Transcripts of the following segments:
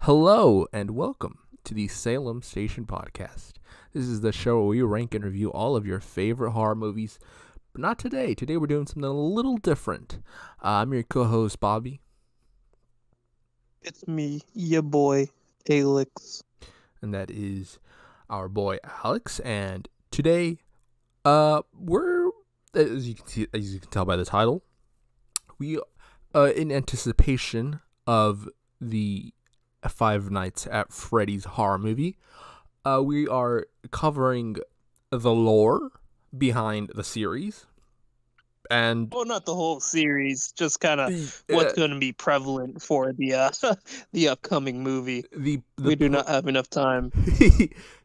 Hello and welcome to the Salem Station Podcast. This is the show where we rank and review all of your favorite horror movies, but not today. Today we're doing something a little different. I'm your co-host, Bobby. It's me, your boy, Alex. And that is our boy, Alex. And today, we're, as you can tell by the title, we, in anticipation of the Five Nights at Freddy's horror movie, we are covering the lore behind the series, and Well, not the whole series, just kind of what's going to be prevalent for the the upcoming movie. We do not have enough time.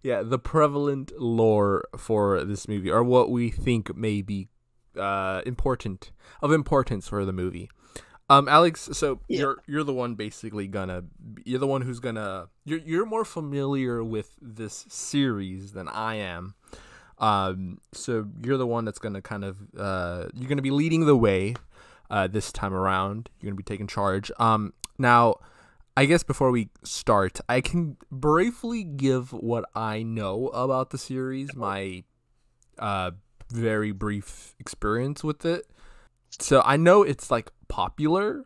Yeah, the prevalent lore for this movie, or what we think may be importance for the movie. Alex, so Yeah. you're the one you're more familiar with this series than I am. So you're the one that's gonna kind of you're gonna be leading the way this time around. You're gonna be taking charge. Now, I guess before we start, I can briefly give what I know about the series, my very brief experience with it. So I know it's like popular.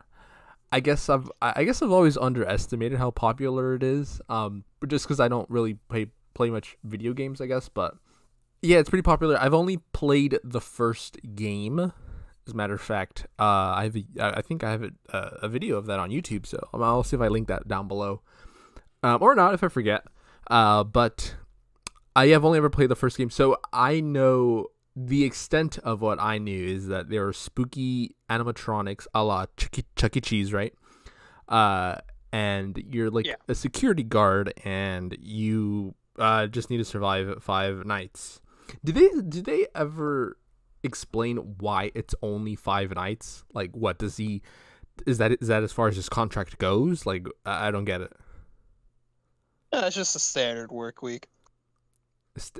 I guess I've always underestimated how popular it is. But just because I don't really play much video games, I guess. But yeah, it's pretty popular. I've only played the first game. As a matter of fact, I think I have a video of that on YouTube. So I'll see if I link that down below, or not if I forget. But I have only ever played the first game, so I know. The extent of what I knew is that there are spooky animatronics a la Chuck E. Cheese, right? And you're like a security guard, and you just need to survive 5 nights. Did they ever explain why it's only 5 nights? Like, what does he? Is that as far as his contract goes? Like, I don't get it. It's just a standard work week.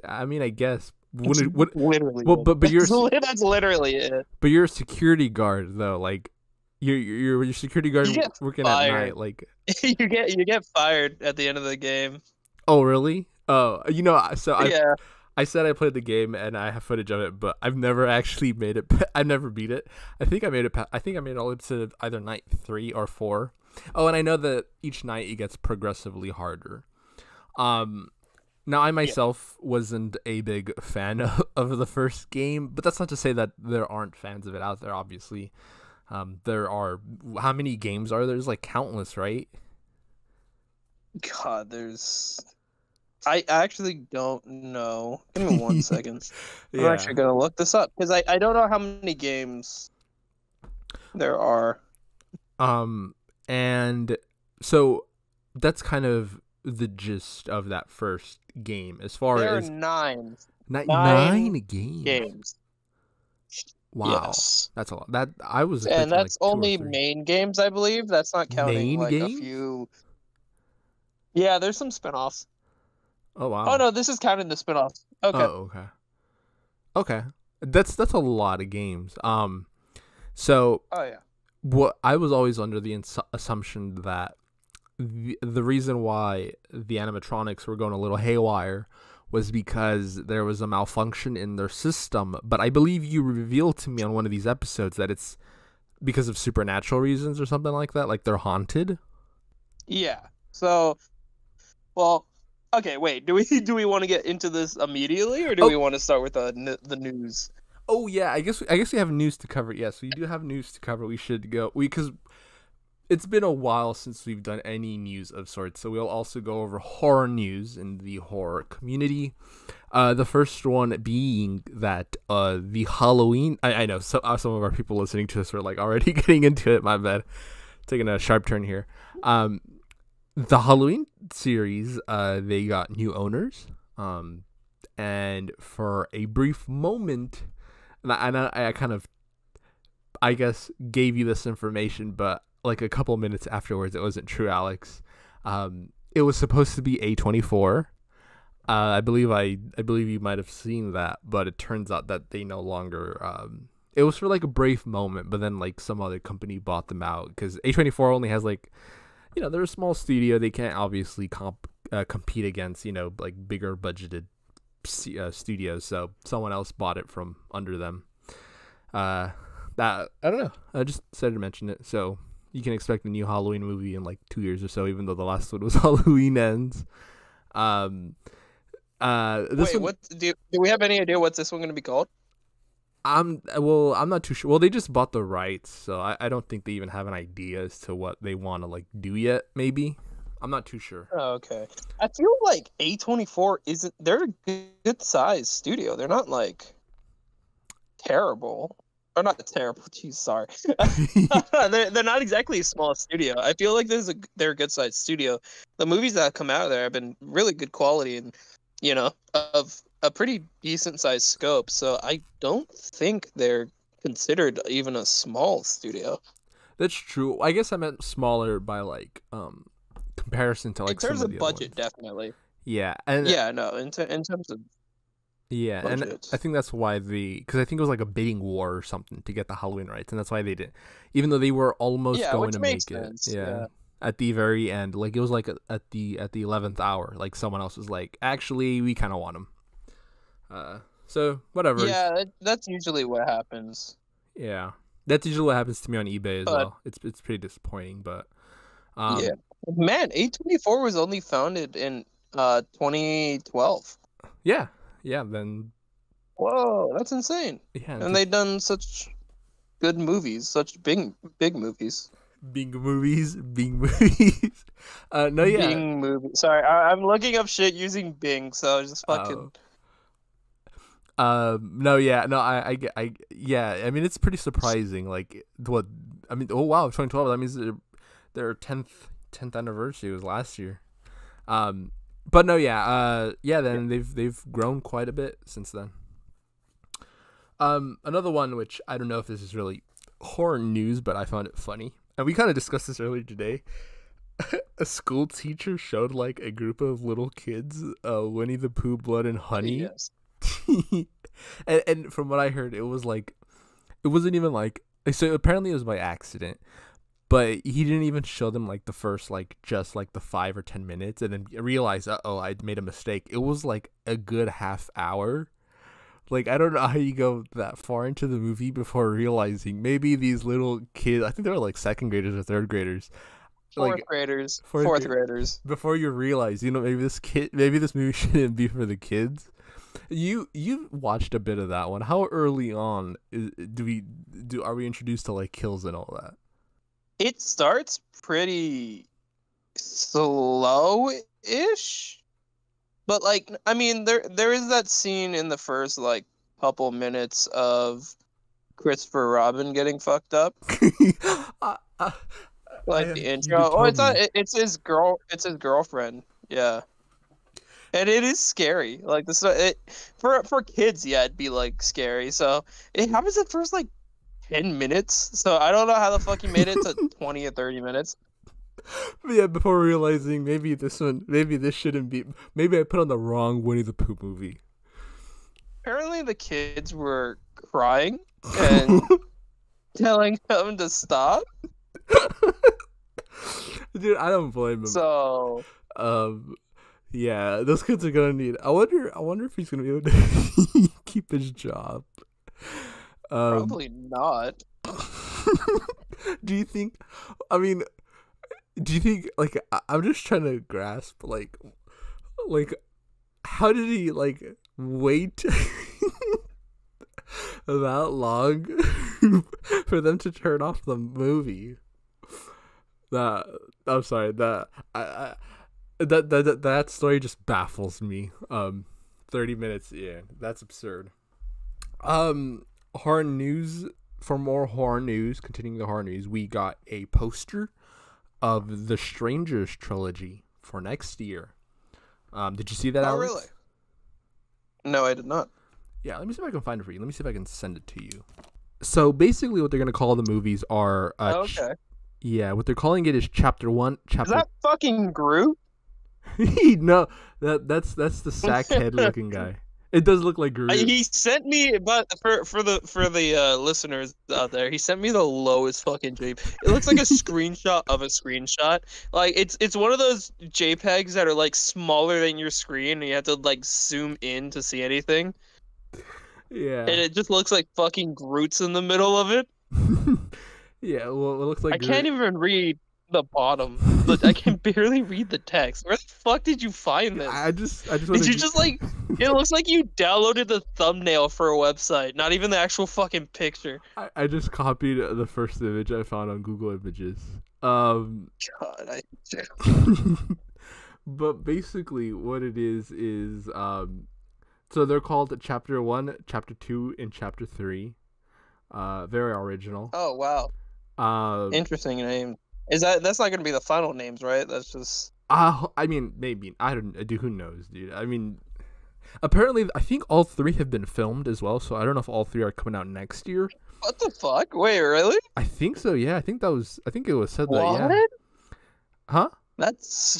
I mean, I guess. Literally, well, but that's literally it. But you're a security guard though, like you're security guard working fired. at night, like you get fired at the end of the game. Oh really? Oh, so Yeah. I said I played the game and I have footage of it, but I've never actually made it. I've never beat it. I think I made it all up to either night 3 or 4. Oh, and I know that each night it gets progressively harder. Now, I myself wasn't a big fan of the first game, but that's not to say that there aren't fans of it out there, obviously. There are... How many games are there? There's, like, countless, right? God, there's... I actually don't know. Give me 1 second. I'm actually going to look this up, because I don't know how many games there are. And so that's kind of the gist of that first game. As far as... There are 9 games. Wow. Yes. That's a lot. That I was And that's like only main games, I believe. That's not counting main games? a few. Yeah, there's some spin-offs. Oh wow. Oh no, this is counting the spin-offs. Okay. Oh, okay. That's a lot of games. So Oh yeah. What I was always under the assumption that the reason why the animatronics were going a little haywire was because there was a malfunction in their system, but I believe you revealed to me on one of these episodes that it's because of supernatural reasons or something like that, like they're haunted. Yeah. So, well, okay, wait. Do we want to get into this immediately, or do we want to start with the news? Oh yeah, I guess we have news to cover. Yes, we do have news to cover. We should go because it's been a while since we've done any news of sorts, so we'll also go over horror news in the horror community. The first one being that the Halloween... I know some of our people listening to this are like already getting into it, my bad. Taking a sharp turn here. The Halloween series, they got new owners. And for a brief moment, and I kind of, I guess, gave you this information, but like a couple minutes afterwards, it wasn't true, Alex. It was supposed to be A24. I believe you might have seen that, but it turns out that they no longer. It was for like a brief moment, but then like some other company bought them out because A24 only has like they're a small studio. They can't obviously compete against like bigger budgeted studios. So someone else bought it from under them. That I don't know. I just decided to mention it. So you can expect a new Halloween movie in like 2 years or so, even though the last one was Halloween Ends. Wait, what do we have any idea what's this one going to be called? I'm not too sure. Well, they just bought the rights, so I don't think they even have an idea as to what they want to like do yet. Maybe I'm not too sure. Oh, okay, I feel like A24 isn't. They're a good size studio. They're not like terrible. Or not terrible. Jeez, sorry. they're not exactly a small studio. I feel like they're a good sized studio. The movies that come out of there have been really good quality and of a pretty decent sized scope. So I don't think they're considered even a small studio. That's true. I guess I meant smaller by like comparison to like in terms some of the budget, other ones. definitely. Yeah, and yeah, no, in terms of. Yeah, budget. And I think that's why because I think it was like a bidding war or something to get the Halloween rights, and that's why they did. Even though they were almost going to make sense. it, yeah, at the very end, like it was like at the 11th hour, like someone else was like, actually, we kind of want them. So whatever. Yeah, that's usually what happens. Yeah, that's usually what happens to me on eBay as well. It's pretty disappointing, but yeah, man, A24 was only founded in 2012. Yeah. Yeah, then. Whoa, that's insane. Yeah, and they've done such good movies, such big movies. Big movies. No, yeah. Bing movies. Sorry, I'm looking up shit using Bing, so just fucking. No, yeah, no, yeah. I mean, it's pretty surprising. Like, what? I mean, oh wow, 2012. That means their 10th anniversary was last year. But no, yeah, then they've grown quite a bit since then. Another one, which I don't know if this is really horror news, but I found it funny, and we kind of discussed this earlier today. A school teacher showed like a group of little kids, Winnie the Pooh, Blood and Honey. Yes. and from what I heard, it wasn't even like, so apparently it was by accident. But he didn't even show them like the first just the 5 or 10 minutes, and then realize, I made a mistake. It was like a good half hour. Like, I don't know how you go that far into the movie before realizing maybe these little kids, I think they were like second graders or third graders. Fourth graders. Before you realize, maybe this movie shouldn't be for the kids. You watched a bit of that one. How early on are we introduced to like kills and all that? It starts pretty slow-ish, but like, I mean, there is that scene in the first like couple minutes of Christopher Robin getting fucked up, like the intro. Oh, it's his girlfriend. Yeah, and it is scary. Like this, for kids, yeah, it'd be like scary. So it happens at first like 10 minutes, so I don't know how the fuck he made it to 20 or 30 minutes. Yeah, before realizing maybe this shouldn't be. Maybe I put on the wrong Winnie the Pooh movie. Apparently, the kids were crying and telling him to stop. Dude, I don't blame him. So, yeah, those kids are gonna need. I wonder if he's gonna be able to keep his job. Probably not. Do you think? I mean, do you think like I'm just trying to grasp like how did he like wait that long for them to turn off the movie? I'm sorry, that story just baffles me. 30 minutes, yeah, that's absurd. Horror news. For more horror news, continuing the horror news, we got a poster of the Strangers trilogy for next year. Did you see that, Alex? Oh, really? No, I did not. Yeah, let me see if I can find it for you. Let me see if I can send it to you. So basically what they're going to call the movies are... okay. Yeah, what they're calling it is Chapter 1. Is that fucking Groot? No, that's the sackhead looking guy. It does look like Groot. He sent me, but for the listeners out there, he sent me the lowest fucking JPEG. It looks like a screenshot of a screenshot. Like it's one of those JPEGs that are like smaller than your screen, and you have to like zoom in to see anything. Yeah. And it just looks like fucking Groot's in the middle of it. Yeah, well, it looks like I can't even read the bottom. I can barely read the text. Where the fuck did you find this? I just Did you just like? It looks like you downloaded the thumbnail for a website, not even the actual fucking picture. I just copied the first image I found on Google Images. God, But basically what it is so they're called Chapter 1, Chapter 2, and Chapter 3. Very original. Oh wow. Interesting name. That's not gonna be the final names, right? That's just. I mean, maybe I don't. Who knows, dude? I mean, apparently, I think all 3 have been filmed as well. So I don't know if all 3 are coming out next year. What the fuck? Wait, really? I think so. Yeah, I think it was said What? that. Yeah. Huh? That's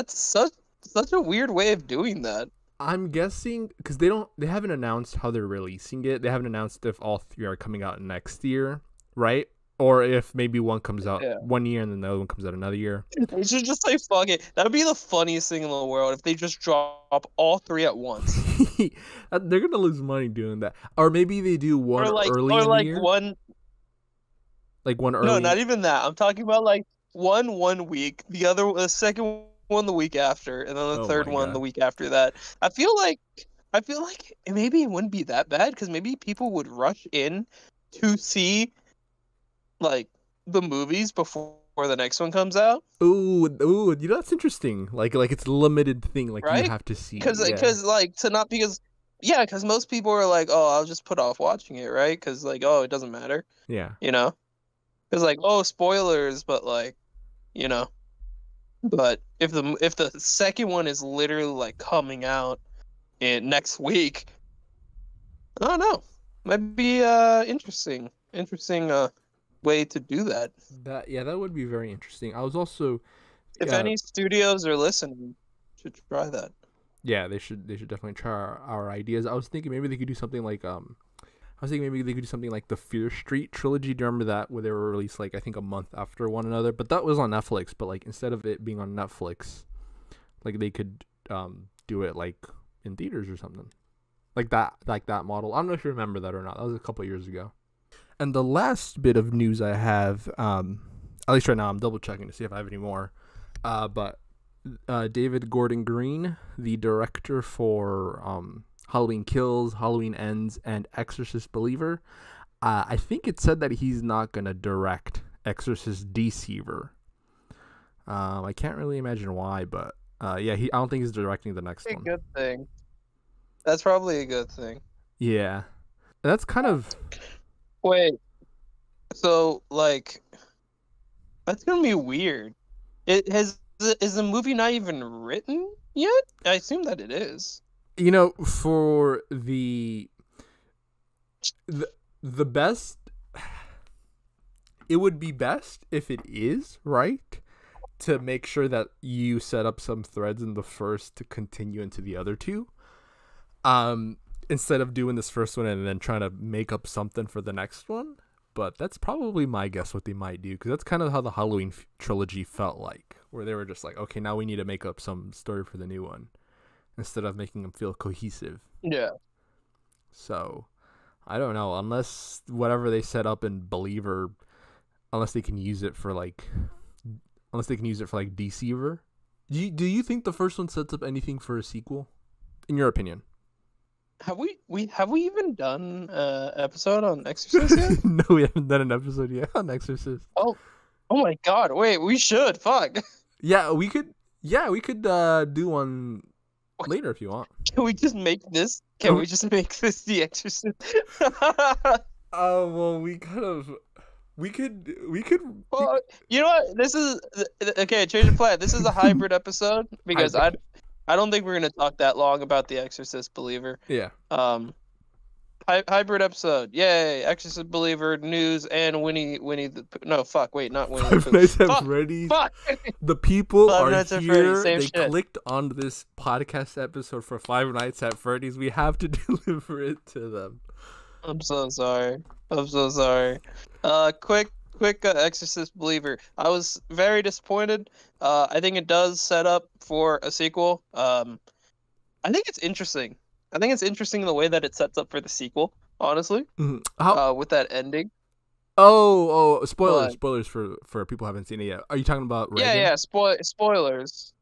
such a weird way of doing that. I'm guessing because they haven't announced how they're releasing it. They haven't announced if all 3 are coming out next year, right? Or if maybe one comes out 1 year and then the other one comes out another year. They should just say fuck it. That would be the funniest thing in the world if they just drop all 3 at once. They're gonna lose money doing that. Or maybe they do one early in the year. one early. No, not even that. I'm talking about like one week, the second one the week after, and then the third one the week after that. I feel like maybe it wouldn't be that bad because maybe people would rush in to see like the movies before the next one comes out. Ooh, that's interesting. Like it's a limited thing. Like right? You have to see. Because most people are like, oh, I'll just put off watching it, right? Because like, oh, it doesn't matter. Yeah. You know, because like, oh, spoilers, but like, you know, but if the second one is literally like coming out in next week, I don't know, might be interesting way to do that. That would be very interesting. I was also, if any studios are listening, should try that. Yeah, they should definitely try our ideas. I was thinking maybe they could do something like the Fear Street trilogy. Do you remember that, where they were released like I think a month after one another? But that was on Netflix. But like instead of it being on Netflix, like they could do it like in theaters or something, like that model. I don't know if you remember that or not. That was a couple of years ago. And the last bit of news I have, at least right now, I'm double checking to see if I have any more. But David Gordon Green, the director for Halloween Kills, Halloween Ends, and Exorcist Believer, I think it said that he's not gonna direct Exorcist Deceiver. I can't really imagine why, but I don't think he's directing the next one. Good thing. That's probably a good thing. Yeah, and that's kind of. Wait, so like, that's gonna be weird. Is the movie not even written yet? I assume that it is. You know, for the best, it would be best if it is, right? To make sure that you set up some threads in the first to continue into the other two. Instead of doing this first one and then trying to make up something for the next one. But that's probably my guess what they might do, because that's kind of how the Halloween trilogy felt like, where they were just like, okay, now we need to make up some story for the new one, instead of making them feel cohesive. Yeah. So, I don't know, unless whatever they set up in Believer, unless they can use it for like Deceiver. Do you think the first one sets up anything for a sequel, in your opinion? Have we even done an episode on Exorcist yet? No, we haven't done an episode yet on Exorcist. Oh my God! Wait, we should. Fuck. Yeah, we could do one later if you want. Can we just make this? We just make this the Exorcist? Well, we could. Well, you know what? This is okay. Change of plan. This is a hybrid episode because I don't think we're gonna talk that long about the Exorcist Believer. Yeah. hybrid episode. Yay! Exorcist Believer news and Winnie the no fuck wait not Winnie the Five Pooh. Nights at Fuck! Freddy's. Fuck! The people Five are Nights at here. Freddy's, same They shit. clicked on this podcast episode for Five Nights at Freddy's. We have to deliver it to them. I'm so sorry. I'm so sorry. Quick Exorcist Believer. I was very disappointed. I think it does set up for a sequel. I think it's interesting. I think it's interesting the way that it sets up for the sequel. Honestly, with that ending. Spoilers! But- Spoilers for people who haven't seen it yet. Are you talking about Reagan? Yeah. Spoilers.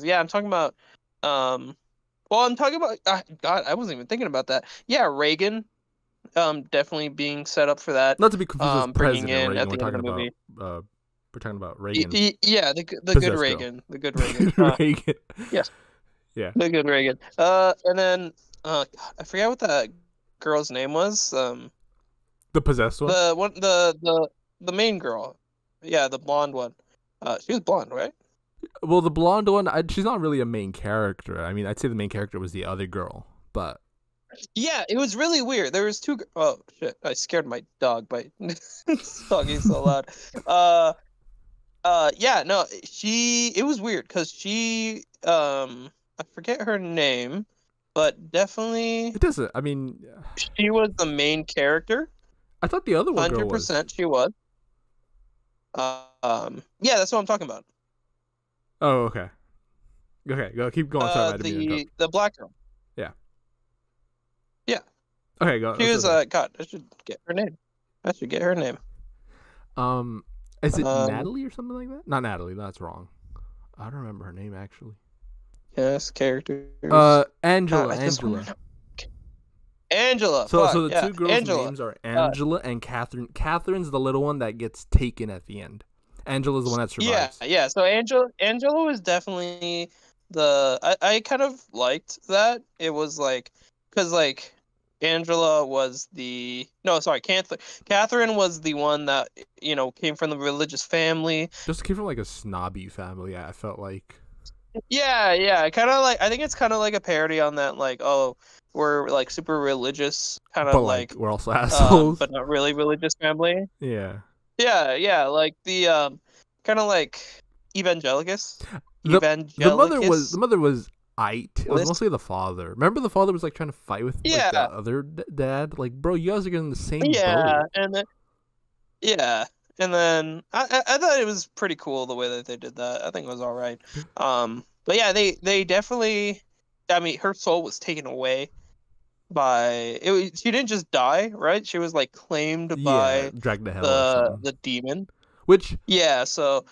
Yeah, I'm talking about. Well, I'm talking about. God, I wasn't even thinking about that. Yeah, Reagan. Definitely being set up for that. Not to be confused with bringing President in Reagan. at the end of the movie. We're talking about Reagan. Yeah, the good Possessed Reagan. The good Reagan. Reagan. Yes. Yeah. The good Reagan. And then God, I forget what that girl's name was. The possessed one. The main girl. Yeah, the blonde one. She was blonde, right? Well, the blonde one. She's not really a main character. I mean, I'd say the main character was the other girl, but. Yeah, it was really weird. There was two. Oh shit! I scared my dog by talking so loud. Yeah, no, it was weird because she. I forget her name, but definitely. It doesn't. I mean. She was the main character. I thought the other one. 100% she was. Yeah, that's what I'm talking about. Oh, okay. Okay, go. Keep going. Sorry, the black girl. Yeah. Yeah. Okay, go. She was God. I should get her name. Is it Natalie or something like that? Not Natalie. That's wrong. I don't remember her name actually. Yes, characters. Angela. Angela. So the two girls' names are Angela and Catherine. Catherine's the little one that gets taken at the end. Angela's the one that survives. Yeah. So Angela was definitely I kind of liked that. It was like, because like Angela was Catherine was the one that came from the religious family. Just came from like a snobby family. I felt like. Yeah. Kind of like, I think it's kind of like a parody on that. Like, oh, we're like super religious, kind of but like we're also assholes, but not really religious family. Yeah. Yeah. Like the kind of like evangelicus. The mother was it was mostly the father. Remember, the father was like trying to fight with like, the other dad. Like, bro, you guys are getting the same boat. And then I thought it was pretty cool the way that they did that. I think it was all right. But yeah, they definitely. I mean, her soul was taken away by it. She didn't just die, right? She was like claimed by dragged to hell the demon. Which so.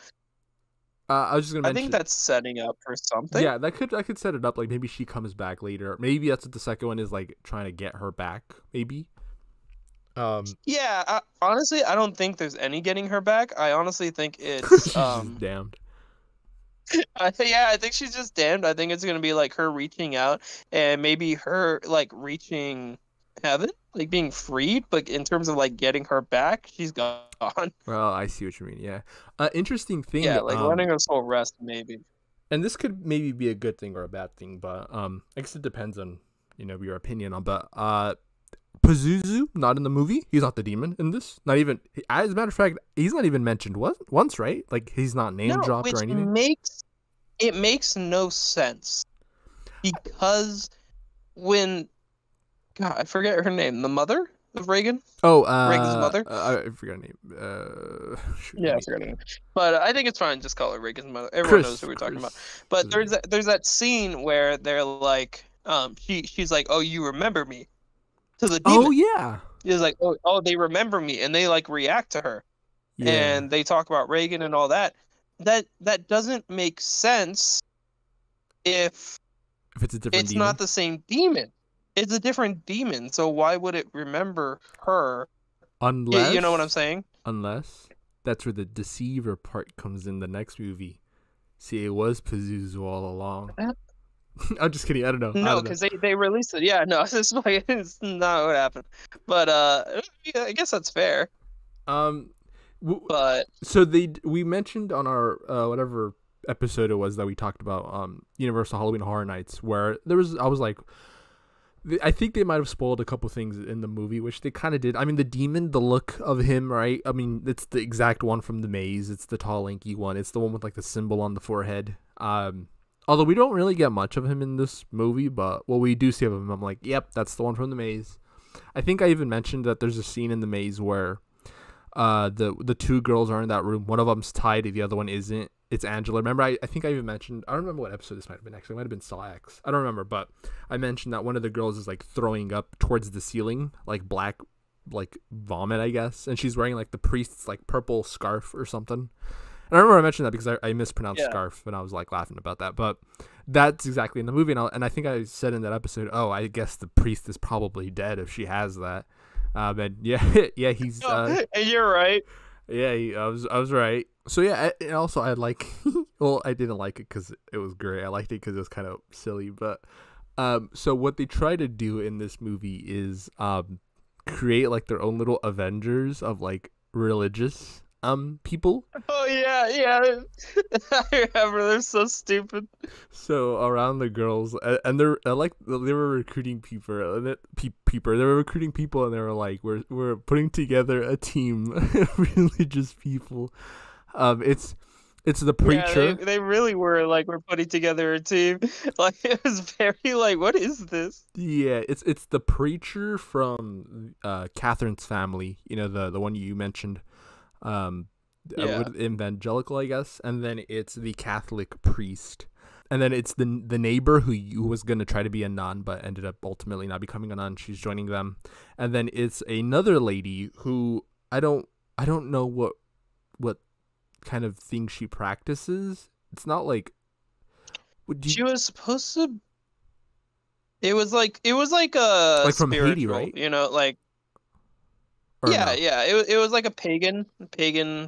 I was just gonna mention. I think that's setting up for something. Yeah, I could set it up. Like maybe she comes back later. Maybe that's what the second one is, like trying to get her back. Maybe. Yeah. Honestly, I don't think there's any getting her back. I honestly think it's she's just damned. I think she's just damned. I think it's gonna be like her reaching out and maybe her like reaching heaven, like being freed. But in terms of like getting her back, she's gone. Well, I see what you mean. Yeah. Interesting thing. Yeah, like letting her soul rest, maybe. And this could maybe be a good thing or a bad thing, but I guess it depends on your opinion on. But Pazuzu not in the movie. He's not the demon in this. Not even. As a matter of fact, he's not even mentioned once, right? Like he's not name dropped or anything. It makes no sense because when God, I forget her name. The mother of Reagan. Oh, Reagan's mother. I forgot her name. I forgot her name. But I think it's fine. Just call her Reagan's mother. Everyone knows who we're talking about. But there's that scene where they're like, she's like, oh, you remember me, to the demon. Oh yeah. It's like, oh, they remember me, and they like react to her, and they talk about Reagan and all that. That doesn't make sense if it's a different. Demon? Not the same demon. It's a different demon, so why would it remember her? Unless you know what I'm saying? Unless that's where the deceiver part comes in the next movie. See, it was Pazuzu all along. I'm just kidding. I don't know. No, because they released it. Yeah, no, it's not what happened. But I guess that's fair. But so we mentioned on our whatever episode it was that we talked about Universal Halloween Horror Nights, where I was like, I think they might have spoiled a couple things in the movie, which they kind of did. I mean, the demon, the look of him, right? I mean, it's the exact one from The Maze. It's the tall, lanky one. It's the one with like the symbol on the forehead. Although we don't really get much of him in this movie, but what we do see of him, I'm like, yep, that's the one from The Maze. I think I even mentioned that there's a scene in The Maze where the two girls are in that room. One of them's tied, the other one isn't. It's Angela. Remember, I think I even mentioned, I don't remember what episode this might have been, actually. It might have been Saw X. I don't remember, but I mentioned that one of the girls is like throwing up towards the ceiling, like black, like vomit, I guess. And she's wearing like the priest's like purple scarf or something. And I remember I mentioned that because I mispronounced scarf and I was like laughing about that. But that's exactly in the movie. And I think I said in that episode, oh, I guess the priest is probably dead if she has that. And yeah, he's. You're right. Yeah, I was right. So yeah, and also I like. Well, I didn't like it because it was great. I liked it because it was kind of silly. But so what they try to do in this movie is create like their own little Avengers of like religious people. Oh yeah. I remember, they're so stupid. So around the girls, and they're like they were recruiting people, they were recruiting people, and they were like, we're putting together a team of religious people. It's the preacher. Yeah, they really were like, we're putting together a team. Like, it was very like, what is this? Yeah, it's the preacher from Catherine's family. You know, the one you mentioned. Evangelical, I guess, and then it's the Catholic priest, and then it's the neighbor who was gonna try to be a nun but ended up ultimately not becoming a nun. She's joining them, and then it's another lady who I don't know what kind of thing she practices. It's not like she was supposed to. It was like a like from Haiti, right? You know, like. Yeah, no? Yeah. It was like a pagan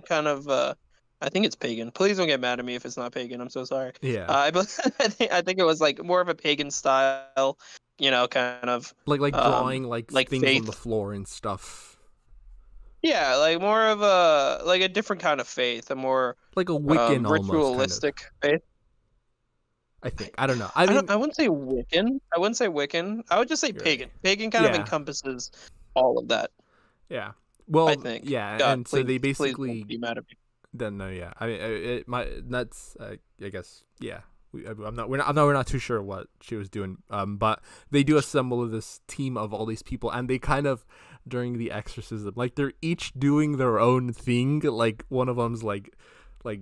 kind of. I think it's pagan. Please don't get mad at me if it's not pagan. I'm so sorry. Yeah. But I think it was like more of a pagan style. You know, kind of like drawing like things faith on the floor and stuff. Yeah, like more of a different kind of faith, a more like a Wiccan ritualistic kind of faith. I think. I don't know. I wouldn't say Wiccan. I would just say pagan. Right. Pagan kind of encompasses all of that. Yeah. Well, I think. Yeah, God, and so they basically please don't be mad at me. Then no, yeah. I mean, that's I guess yeah. We're not too sure what she was doing. But they do assemble this team of all these people, and they kind of during the exorcism, like they're each doing their own thing. Like one of them's like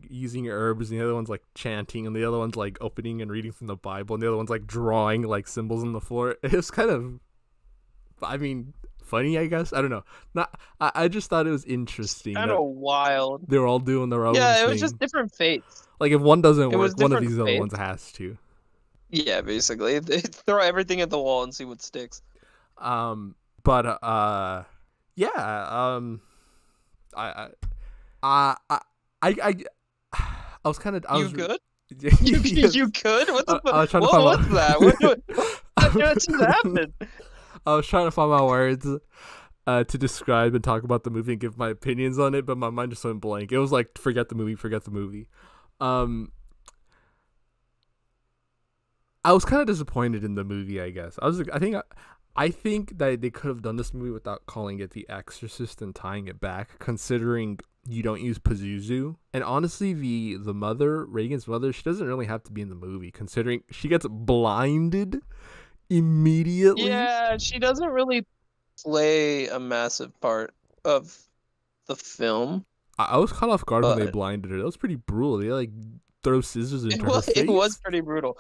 using herbs, and the other one's like chanting, and the other one's like opening and reading from the Bible, and the other one's like drawing like symbols on the floor. It's kind of, I mean, funny, I guess. I don't know. I just thought it was interesting. Kind of wild. They're all doing their own. Yeah, it was thing. just different fates. Like if one doesn't work, one of these other ones has to. Yeah, basically, they throw everything at the wall and see what sticks. But yeah. I was kind of. You good? You could? What the fuck? I was trying to find what's that? What just happened? I was trying to find my words to describe and talk about the movie and give my opinions on it, but my mind just went blank. It was like, forget the movie. I was kind of disappointed in the movie, I guess. I think that they could have done this movie without calling it The Exorcist and tying it back, considering you don't use Pazuzu. And honestly, the mother, Reagan's mother, she doesn't really have to be in the movie, considering she gets blinded immediately. Yeah, she doesn't really play a massive part of the film. I was caught off guard when they blinded her. That was pretty brutal. They like throw scissors into her face. It was pretty brutal.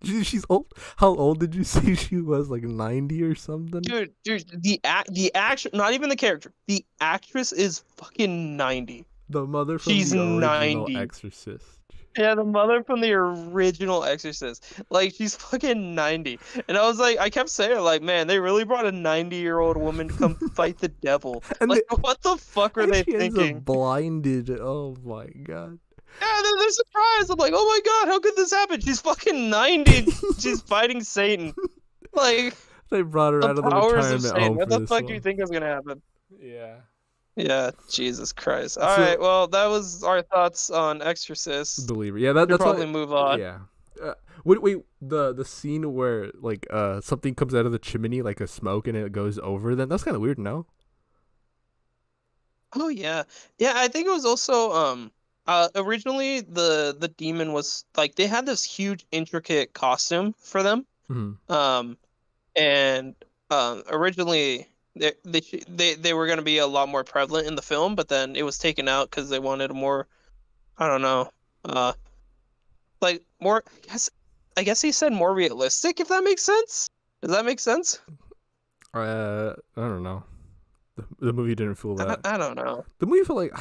She's old. How old did you say she was? Like 90 or something? Dude, the actress, not even the character. The actress is fucking 90. The mother from She's the original 90. Exorcist. Yeah, the mother from the original Exorcist. Like, she's fucking 90. And I kept saying, like, man, they really brought a 90-year-old woman to come fight the devil. And like, what the fuck were they thinking? Blinded. Oh my god. Yeah, they're surprised. I'm like, oh my god, how could this happen? She's fucking 90. She's fighting Satan. Like, they brought her out of the retirement home. What the fuck do you think is gonna happen? Yeah. Yeah, Jesus Christ. All right, well, that was our thoughts on Exorcist. Believer. Yeah, that's probably move on. Yeah. wait, the scene where like something comes out of the chimney like a smoke and it goes over. Then that's kind of weird, no? Oh yeah, yeah. I think it was also originally the demon was like they had this huge intricate costume for them. Hmm. Um, and originally they were going to be a lot more prevalent in the film, but then it was taken out because they wanted a more, I don't know, uh like more, I guess he said more realistic, if that makes sense. Does that make sense? I don't know. The movie didn't feel I, that. I don't know. The movie felt like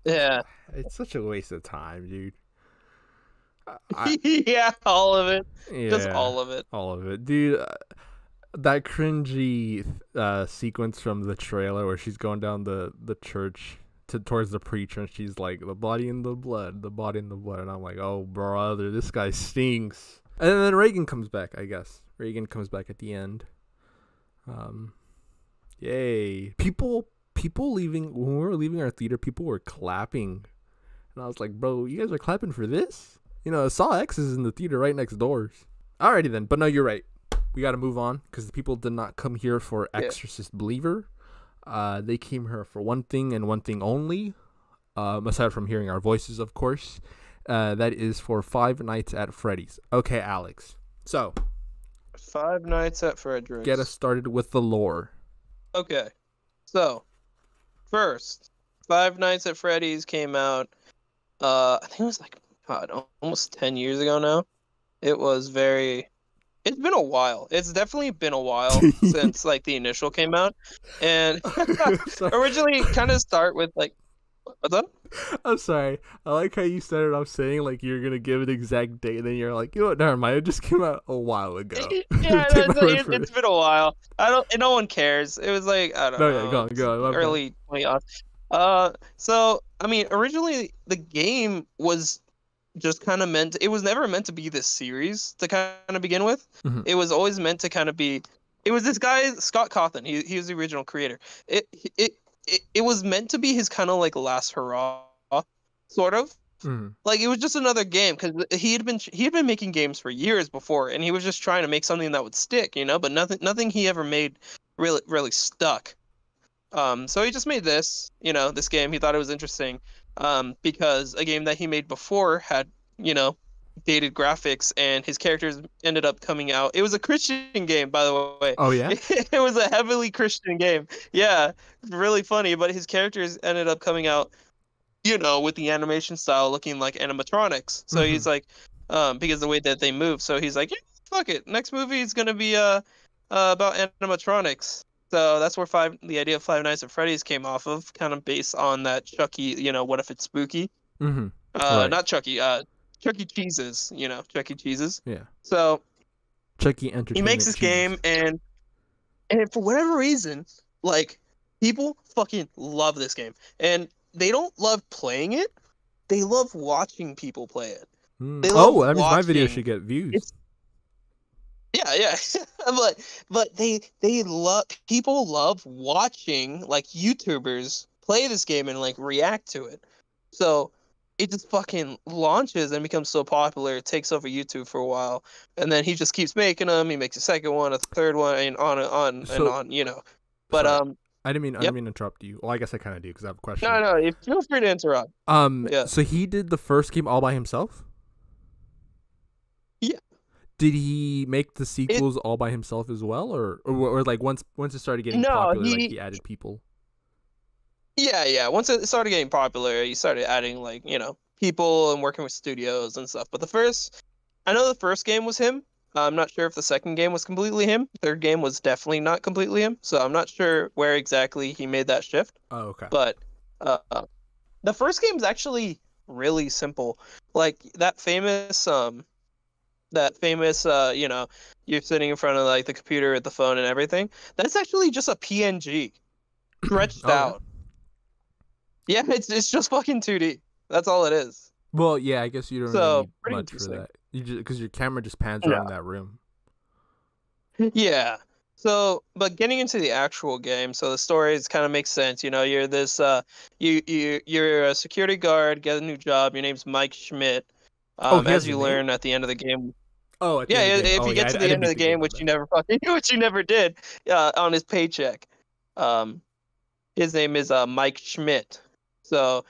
Yeah. it's such a waste of time, dude. I Yeah, all of it. Just yeah, all of it. all of it, dude. That cringy sequence from the trailer where she's going down the church towards the preacher and she's like the body in the blood, the body in the blood, and I'm like, oh brother, this guy stinks. And then Reagan comes back, I guess. Reagan comes back at the end. Yay! People leaving when we were leaving our theater, people were clapping, and I was like, bro, you guys are clapping for this? You know, Saw X is in the theater right next doors. Alrighty then, but no, you're right. We got to move on because the people did not come here for Exorcist Believer. They came here for one thing and one thing only, aside from hearing our voices, of course. That is for Five Nights at Freddy's. Okay, Alex. So, Five Nights at Freddy's. get us started with the lore. Okay. So, first, Five Nights at Freddy's came out, I think it was like, God, almost 10 years ago now. It's been a while. It's definitely been a while since like the initial came out. And originally kind of start with like, what's up? I'm sorry. I like how you started off saying like you're gonna give an exact date, and then you're like, you know what? Never mind. It just came out a while ago. Yeah, Take my word for it's it. been a while. No one cares. It was like, I don't No, know, yeah, go on. early 20 so I mean, originally the game was just kind of it was never meant to be this series to kind of begin with. Mhm. It was always meant to kind of be, it was this guy Scott Cawthon. He was the original creator. It was meant to be his kind of like last hurrah, sort of. Mhm. Like it was just another game because he had been making games for years before, and he was just trying to make something that would stick, but nothing he ever made really stuck. So he just made this game. He thought it was interesting, because a game that he made before had, dated graphics, and his characters ended up coming out. It was a Christian game, by the way. Oh yeah. It was a heavily Christian game. Yeah, really funny, but his characters ended up coming out, with the animation style looking like animatronics. So he's like, because the way that they move. So he's like, yeah, fuck it. Next movie is gonna be about animatronics. So that's where the idea of Five Nights at Freddy's came off of, kind of based on that Chucky, what if it's spooky? Mhm. Right. Not Chucky, Chuck E. Cheese's, Chuck E. Cheese's. Yeah. So Chucky he makes Entertainment this Cheese. game, and for whatever reason, like, people fucking love this game, and they don't love playing it. They love watching people play it. They love Oh, that means my video watching. should get views. It's yeah. but people love watching like YouTubers play this game and like react to it. So it just fucking launches and becomes so popular, it takes over YouTube for a while, and then he just keeps making them. He makes a second one, a third one, and on and on and So- on. But Sorry. I didn't mean Yep. to interrupt you. Well, I guess I kind of do because I have a question. no, feel free to interrupt. Yeah. So he did the first game all by himself? Yeah. Did he make the sequels all by himself as well, or like once it started getting No, popular, like he added people? Yeah. Once it started getting popular, he started adding like, people and working with studios and stuff. But I know the first game was him. I'm not sure if the second game was completely him. Third game was definitely not completely him. So I'm not sure where exactly he made that shift. Oh, okay. But the first game is actually really simple. Like that famous, you're sitting in front of like the computer at the phone and everything. That's actually just a PNG stretched Oh, yeah? out. Yeah, it's just fucking 2D. That's all it is. Well, yeah, I guess you don't So, really need pretty much for interesting. that. You just because your camera just pans Yeah. around that room. Yeah. So, but getting into the actual game, so the story kind of makes sense. You're this you're a security guard, get a new job. Your name's Mike Schmidt, Oh, he As has a you name. learn at the end of the game. Oh, at the Yeah, end of the game. if Oh you yeah, get to I the didn't end of beat the the game. game, My which you bad. never fucking, which you never did, on his paycheck, um, his name is Mike Schmidt. So,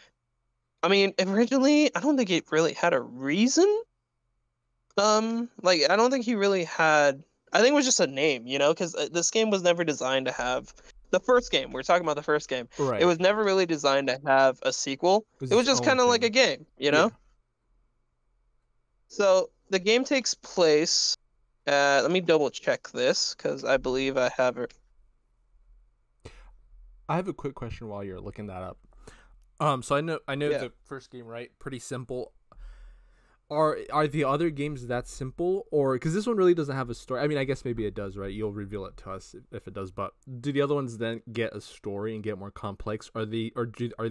I mean, originally, I don't think it really had a reason. Like I don't think he really had. I think it was just a name, because this game was never designed to have the first game. We're talking about the first game. It Right. was never really designed to have a sequel. It was It was its just own kind of like a thing. game. Yeah. So the game takes place. Let me double check this because I believe I have it. I have a quick question while you're looking that up. So I know Yeah. the first game, right? Pretty simple. Are the other games that simple, or because this one really doesn't have a story? I mean, I guess maybe it does, right? You'll reveal it to us if it does. But do the other ones then get a story and get more complex? Are they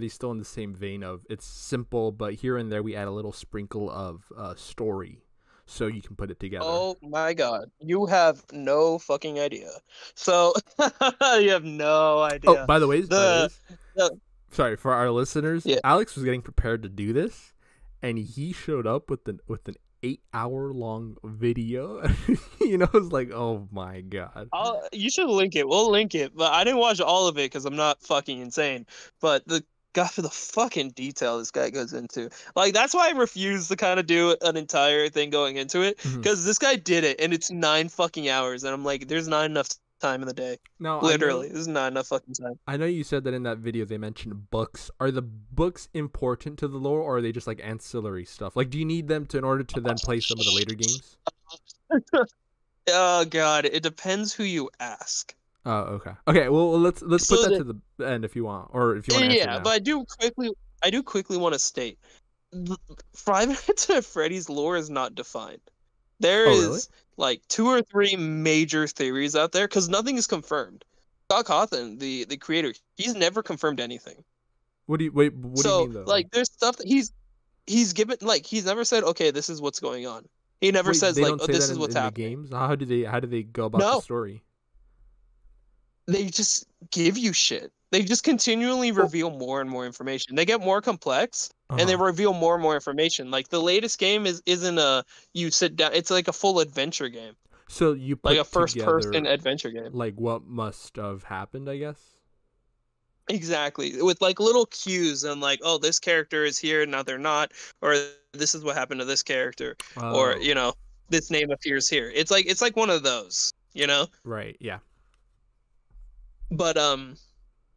still in the same vein of it's simple, but here and there we add a little sprinkle of story, so you can put it together? Oh my God, you have no fucking idea. So you have no Oh, idea. by the way, The, the sorry for our listeners. yeah. Alex was getting prepared to do this, and he showed up with an 8-hour long video. It was like, oh my god. You should link it. We'll link it. But I didn't watch all of it because I'm not fucking insane. But the God for the fucking detail this guy goes into. Like that's why I refuse to kind of do an entire thing going into it. Mhm. Because this guy did it and it's 9 fucking hours. And I'm like, there's not enough time in the day. Now Literally, there's not enough fucking time. I know you said that in that video they mentioned books. Are the books important to the lore, or are they just like ancillary stuff? Like, do you need them in order to then play some of the later games? Oh God, it depends who you ask. Oh, okay. Okay, well let's put So that to the end if you want, or if you want to answer yeah, now. but I do quickly want to state, Five Nights at Freddy's lore is not defined. There Oh, really? is like 2 or 3 major theories out there because nothing is confirmed. Scott Cawthon, the creator, he's never confirmed anything. What do you So mean though? like, there's stuff that he's given, like he's never said, okay, this is what's going on. He never Wait, says they like, don't oh, say this that is what's in the happening. games? How do they go about the No, story? they just give you shit. They just continually reveal more and more information. They get more complex and they Uh-huh. reveal more and more information. Like the latest game isn't a you sit down. It's like a full adventure game, So you like a put first person together adventure game. like what must have happened, I guess. Exactly, with like little cues and like, oh, this character is here, now they're not, or this is what happened to this character, or Oh, this name appears here. It's like one of those. right. Yeah. But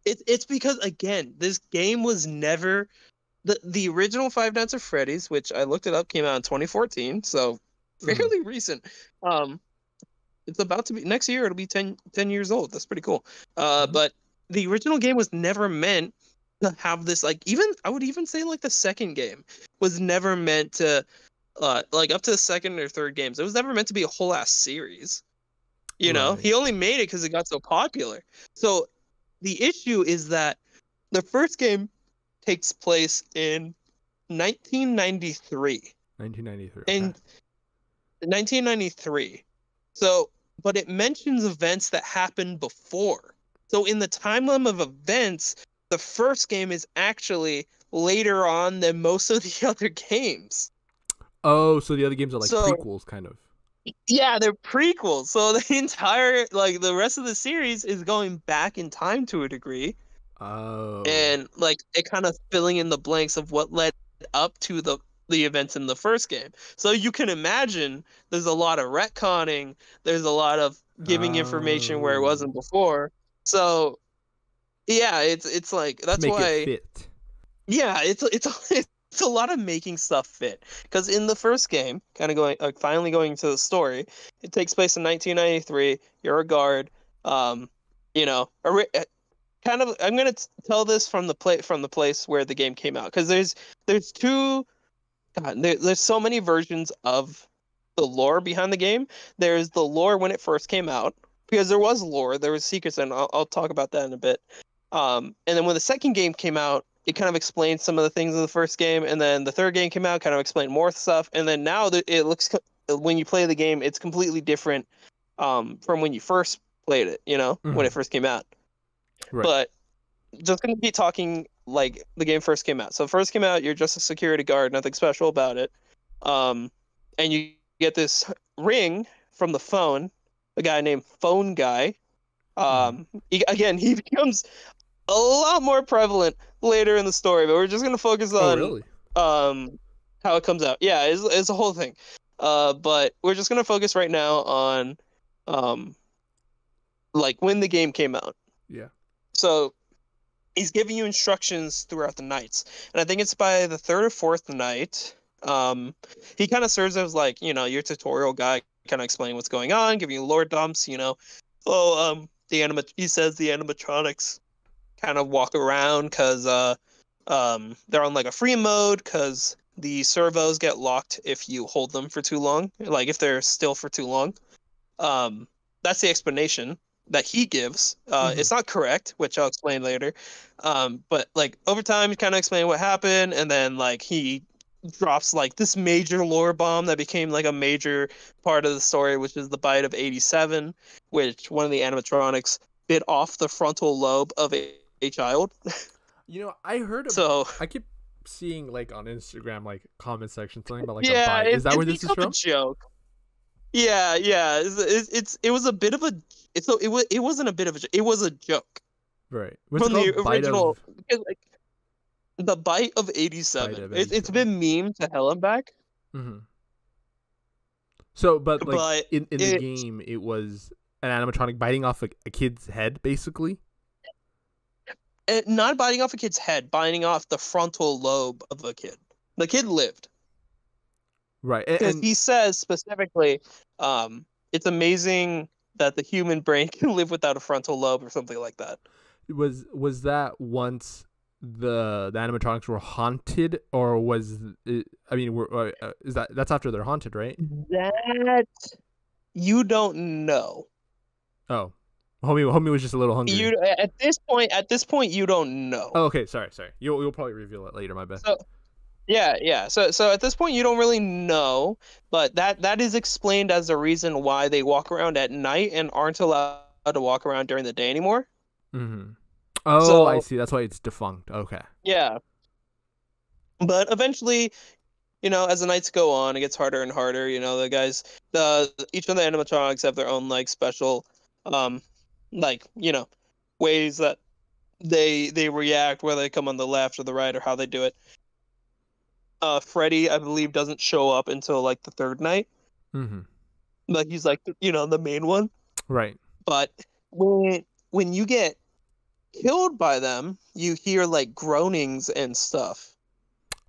it's because again, this game was never the original Five Nights at Freddy's, which I looked it up, came out in 2014, so Mhm. fairly recent. Um, it's about to be next year. It'll be 10 years old. That's pretty cool. Mhm. But the original game was never meant to have this. Like even I would even say like the second game was never meant to like up to the second or third games. It was never meant to be a whole ass series. Right. He only made it because it got so popular. So the issue is that the first game takes place in 1993. 1993. Okay. In 1993. So, but it mentions events that happened before. So in the timeline of events, the first game is actually later on than most of the other games. Oh, so the other games are like So prequels, kind of. yeah, they're prequels. So the entire like the rest of the series is going back in time to a degree. Oh. And like it kind of filling in the blanks of what led up to the events in the first game. So you can imagine there's a lot of retconning, there's a lot of giving information where it Oh. wasn't before. So yeah, it's like To that's make it why fit. yeah, it's a lot of making stuff fit because in the first game, kind of going finally going to the story, it takes place in 1993. You're a guard, you know, kind of I'm gonna tell this from the place where the game came out because there's two there's so many versions of the lore behind the game. There's the lore when it first came out because there was lore, there was secrets, and I'll talk about that in a bit. And then when the second game came out, it kind of explained some of the things in the first game, and then the third game came out, kind of explained more stuff, and then now it looks when you play the game, it's completely different from when you first played it. When Mhm. it first came out. Right. But just gonna be talking like the game first came out. So first came out, you're just a security guard, nothing special about it. And you get this ring from the phone, a guy named Phone Guy. He becomes a lot more prevalent later in the story, but we're just gonna focus Oh, on really? how it comes out. Yeah, it's a whole thing. But we're just gonna focus right now on um like when the game came out. Yeah. So he's giving you instructions throughout the nights, and I think it's by the third or fourth night. He kind of serves as like your tutorial guy, kind of explaining what's going on, giving you lore dumps. He says the animatronics kind of walk around because they're on like a free mode because the servos get locked if you hold them for too long, like if they're still for too long. Um, that's the explanation that he gives. It's not correct, which I'll explain later. But like over time, he kind of explain what happened, and then like he drops like this major lore bomb that became like a major part of the story, which is the bite of 87, which one of the animatronics bit off the frontal lobe of a child. I heard So I keep seeing like on Instagram like comment section something about like a yeah, bite. Is that it's where this is become a from? joke. Yeah. It was a bit of a. It wasn't a bit of a. It was a joke Right. What's it from the called? original. Because, like, the bite of Bite 87. of It's 87. been memed to hell and back, Mm-hmm. So, but like but in the game, it was an animatronic biting off a kid's head, basically. not biting off a kid's head, biting off the frontal lobe of a kid. The kid lived Right. because he says specifically, it's amazing that the human brain can live without a frontal lobe or something like that. Was that once the animatronics were haunted, or was it, I mean, is that's after they're haunted, right? That you don't know. Oh, homie was just a little hungry. You at this point you don't know. Oh, okay. Sorry. You'll probably reveal it later. My bad. So yeah. So at this point you don't really know, but that is explained as the reason why they walk around at night and aren't allowed to walk around during the day anymore. Mm-hmm. Oh, I So see. That's why it's defunct. Okay. yeah, but eventually, as the nights go on, it gets harder and harder. The each of the animatronics have their own like special, um, like ways that they react, whether they come on the left or the right or how they do it. Freddy, I believe, doesn't show up until like the third night. Mm-hmm. Like he's like the main one. Right. But when you get killed by them, you hear like groanings and stuff.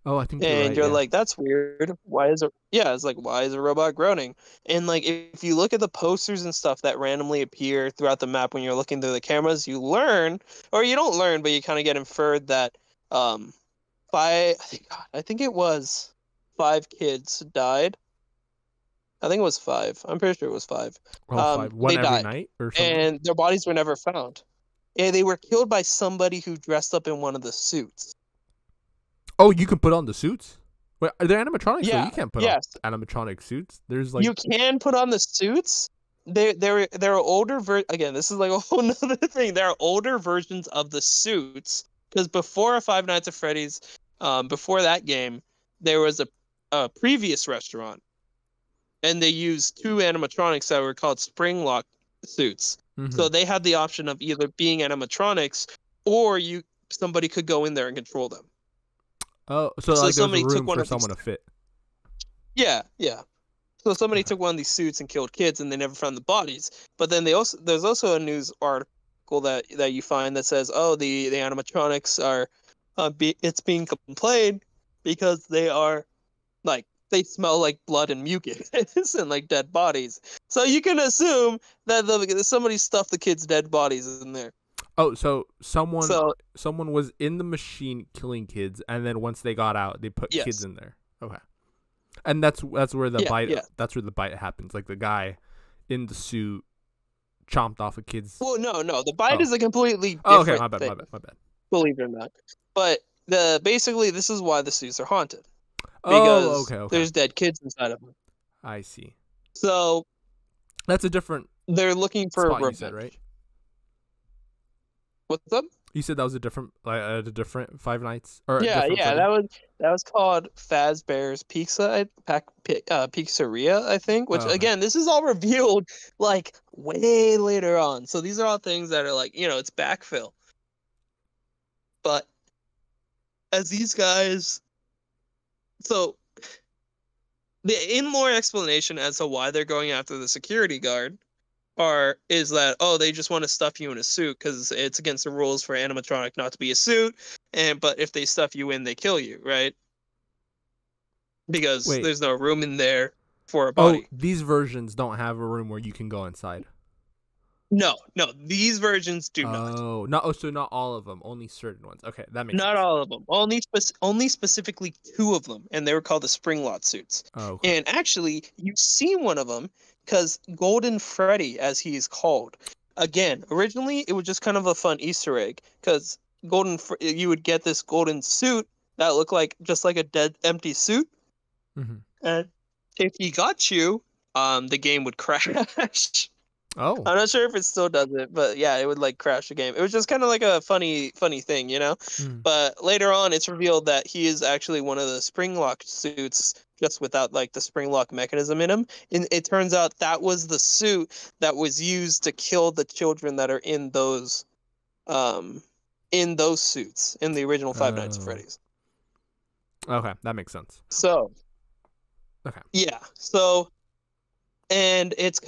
Oh, I think you're And right. you're Yeah. like, that's weird. It's like, why is a robot groaning? And like, if you look at the posters and stuff that randomly appear throughout the map when you're looking through the cameras, you learn, or you don't learn, but you kind of get inferred that, I think it was 5 kids died. I think it was 5. I'm pretty sure it was 5. Oh, five. One They every died, night or something. and their bodies were never found. And they were killed by somebody who dressed up in one of the suits. Oh, you can put on the suits. Wait, are there animatronics? Yeah. So you can't put Yes. on animatronic suits. There's like You can put on the suits. There are older again. This is like a whole nother thing. There are older versions of the suits because before Five Nights at Freddy's, before that game, there was a previous restaurant, and they used 2 animatronics that were called spring lock suits. Mhm. So they had the option of either being animatronics or somebody could go in there and control them. Oh, so like there's somebody took room one for of these. someone to fit. Yeah. So somebody Okay. took one of these suits and killed kids, and they never found the bodies. But then there's also a news article that you find that says, oh, the animatronics are, it's being complained because they are like they smell like blood and mucus and like dead bodies. So you can assume that somebody stuffed the kids' dead bodies in there. Oh, so someone So was in the machine killing kids, and then once they got out, they put kids yes, in there. Okay. And that's where the bite yeah. that's where the bite happens. Like the guy in the suit chomped off a kid's. Well, no, the bite Oh. is a completely different Oh, okay, my bad. thing, My bad. believe it or not. But basically this is why the suits are haunted. Oh, Because okay. there's dead kids inside of them. I see. So That's a different they're looking for spot revenge. you said, right? What's up? You said that was a different Five Nights or a Yeah, different yeah, Freddy? that was called Fazbear's Pizzeria, I think. Which Oh, okay. again, this is all revealed like way later on. So these are all things that are like, it's backfill. But as these guys, so the in-lore explanation as to why they're going after the security guard is that, oh, they just want to stuff you in a suit because it's against the rules for animatronic not to be a suit, but if they stuff you in, they kill you, right? Because Wait. there's no room in there for a Oh, body. these versions don't have a room where you can go inside. No, no, these versions do not. Oh, not so not all of them, only certain ones. Okay, that makes Not sense. all of them. Only specifically two of them, and they were called the spring lot suits. Oh, okay. And actually, you've seen one of them because Golden Freddy, as he is called, again, originally it was just kind of a fun Easter egg because you would get this golden suit that looked like just like a dead empty suit, Mm-hmm. and if he got you, the game would crash. Oh. I'm not sure if it still does it, but yeah, it would like crash the game. It was just kind of like a funny thing, you know? Mm. But later on, it's revealed that he is actually one of the spring lock suits, just without like the spring lock mechanism in him. And it turns out that was the suit that was used to kill the children that are in those suits in the original Five Nights at Oh. Freddy's. Okay, that makes sense. So, Okay. yeah, so. And it's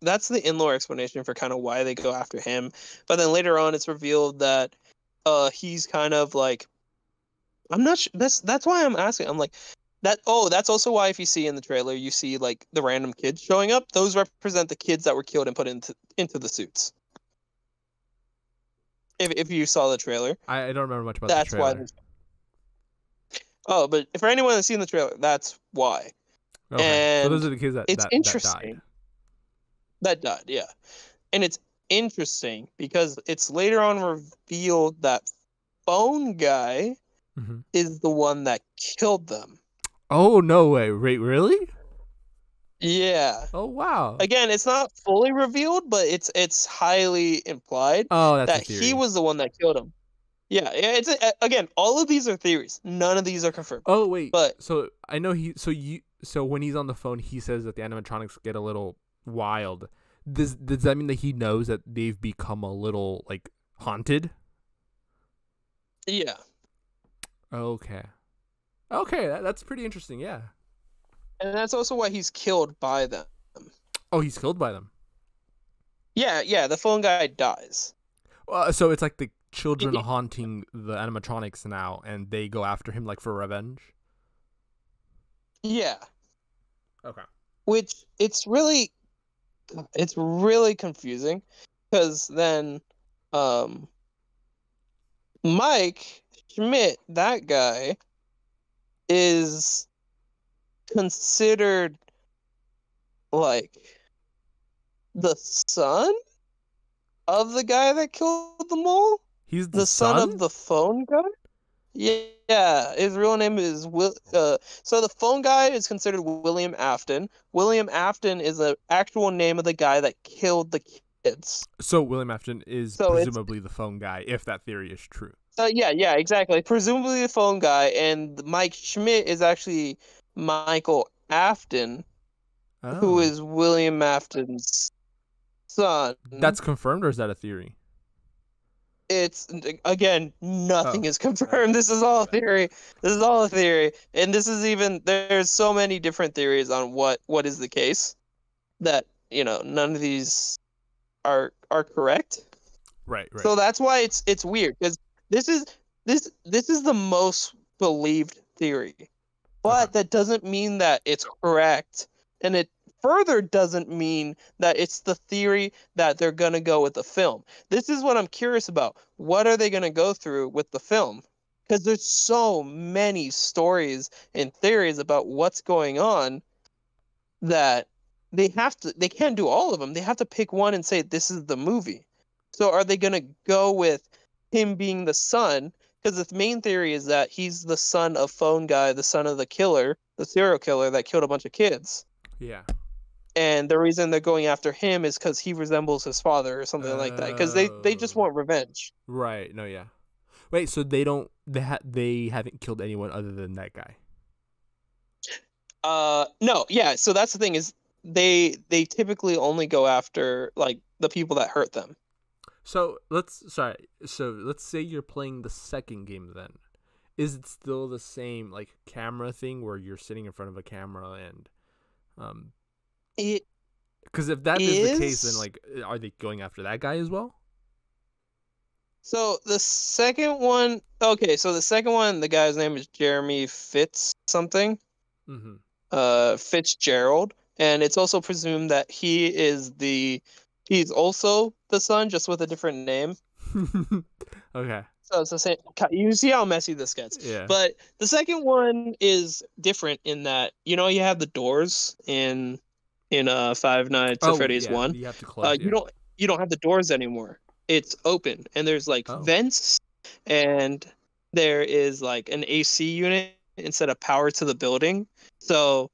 that's the in-lore explanation for kind of why they go after him. But then later on, it's revealed that he's kind of like, I'm not sure. That's why I'm asking. I'm like that. Oh, that's also why if you see in the trailer, you see like the random kids showing up. Those represent the kids that were killed and put into the suits. If you saw the trailer, I don't remember much about that's the why. trailer. Oh, but for anyone that's seen the trailer, that's why. Okay, so those And are the kids it's that died. interesting. That died, yeah. And it's interesting because it's later on revealed that phone guy Mm-hmm. is the one that killed them. Oh no way! Wait, really? Yeah. Oh wow! Again, it's not fully revealed, but it's highly implied Oh, that's a that he theory. was the one that killed him. Yeah, again, all of these are theories. None of these are confirmed. Oh wait, But so I know so when he's on the phone, he says that the animatronics get a little wild. Does that mean that he knows that they've become a little like haunted? yeah. Okay. Okay, that's pretty interesting. Yeah. And that's also why he's killed by them. Oh, he's killed by them. Yeah, yeah, the phone guy dies. So it's like the children Y- haunting the animatronics now, and they go after him like for revenge. Yeah. Okay. Which it's really confusing because then um Mike Schmidt, that guy, is considered like the son of the guy that killed them all, He's the the son son? of the phone guy. Yeah, his real name is Will. So the phone guy is considered William Afton. William Afton is the actual name of the guy that killed the kids. So William Afton is So it's presumably the phone guy, if that theory is true. yeah, exactly. Presumably the phone guy, and Mike Schmidt is actually Michael Afton, who Oh. is William Afton's son. That's confirmed, or is that a theory? It's again, nothing Oh. is confirmed. This is all theory. This is all a theory, and there's so many different theories on what is the case that none of these are correct. Right, right. So that's why it's weird because this is this is the most believed theory, but Okay. that doesn't mean that it's correct, and it further doesn't mean that it's the theory that they're gonna go with the film. This is what I'm curious about. What are they gonna go through with the film? Because there's so many stories and theories about what's going on that they can't do all of them. They have to pick one and say this is the movie. So are they gonna go with him being the son? Because the main theory is that he's the son of Phone Guy, the son of the killer, the serial killer that killed a bunch of kids. Yeah. and the reason they're going after him is because he resembles his father or something like that. Because they just Oh, want revenge. right. No, yeah. Wait, so they haven't killed anyone other than that guy. No, yeah. So that's the thing is they typically only go after like the people that hurt them. So let's say you're playing the second game then. Is it still the same like camera thing where you're sitting in front of a camera and um It because if that is the case then is. like are they going after that guy as well? So the second one, okay, so the second one, the guy's name is Jeremy Fitz something, Mhm. Fitzgerald, and it's also presumed that he's also the son, just with a different name. Okay. So it's the same. You see how messy this gets. Yeah. But the second one is different in that you have the doors in Five Nights at Oh, Freddy's yeah, 1. you have to close, You yeah. don't have the doors anymore. It's open, and there's like Oh. vents, and there is like an AC unit instead of power to the building. So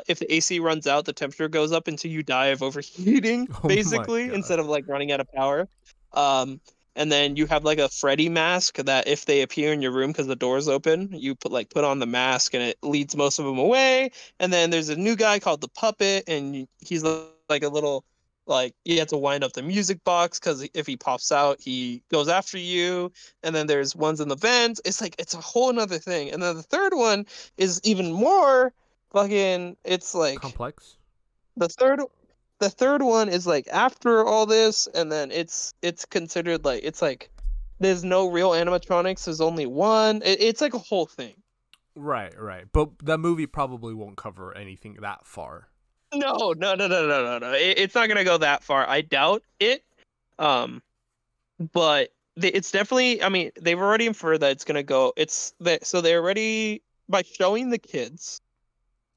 if the AC runs out, the temperature goes up until you die of overheating, Oh my basically, god. instead of like running out of power. Um, and then you have like a Freddy mask that if they appear in your room because the door's open, you put on the mask and it leads most of them away. And then there's a new guy called the Puppet, and he's like a little like you have to wind up the music box because if he pops out, he goes after you. And then there's ones in the vents. It's like it's a whole another thing. And then the third one is even more fucking. It's like Complex? the third the third one is like after all this, and then it's considered like it's like there's no real animatronics, there's only one. It's like a whole thing. Right, right. But that movie probably won't cover anything that far. No. It's not gonna go that far. I doubt it. Um, but it's definitely. I mean, they've already inferred that it's gonna go. It's that so they already by showing the kids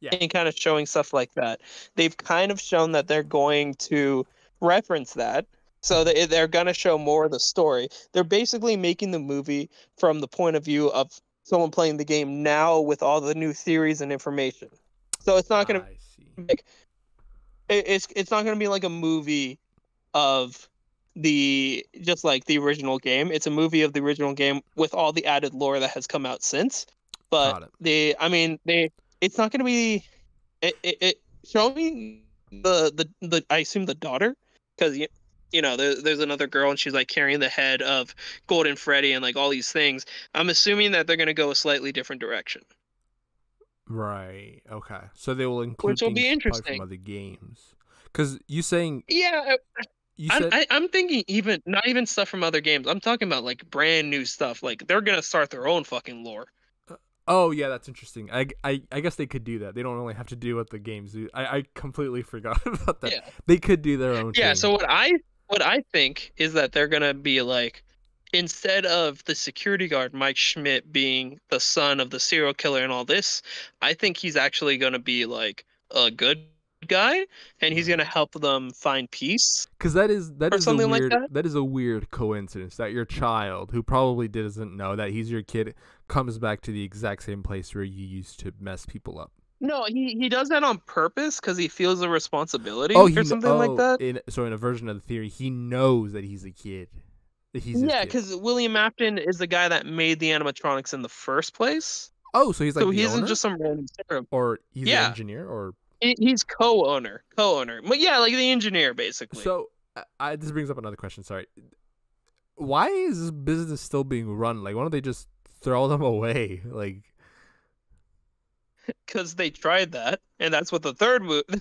Yeah. and kind of showing stuff like that. They've kind of shown that they're going to reference that. So they're going to show more of the story. They're basically making the movie from the point of view of someone playing the game now with all the new theories and information. So it's not going to I see. like it's not going to be like a movie of the just like the original game. It's a movie of the original game with all the added lore that has come out since. But Got it. it's not going to be it showing the I assume the daughter because there's another girl and she's like carrying the head of Golden Freddy and like all these things. I'm assuming that they're going to go a slightly different direction, Right. Okay. So they will include which will be things probably from interesting. other games. Cuz Yeah, you said I'm thinking even not even stuff from other games. I'm talking about like brand new stuff. Like they're gonna start their own fucking lore. oh yeah, that's interesting. I guess they could do that. They don't only have to do what the games do. I completely forgot about that. Yeah. They could do their own Yeah, thing. so what I think is that they're gonna be like instead of the security guard Mike Schmidt being the son of the serial killer and all this, I think he's actually gonna be like a good guy and he's Right. gonna help them find peace Cuz that or is a something like weird that. coincidence that your child who probably doesn't know that he's your kid comes back to the exact same place where you used to mess people up. No, he does that on purpose because he feels a Oh, responsibility or something like that. in a version of the theory, he knows that he's a kid. That he's his Yeah, kid. because William Afton is the guy that made the animatronics in the first place. Oh, so he's like So the he isn't owner, just some random serum. or he's the Yeah, engineer, or he's co-owner. But yeah, like the engineer basically. so. This brings up another question. Sorry, why is this business still being run? Like, why don't they just throw them away? Like, Because they tried that, and that's what the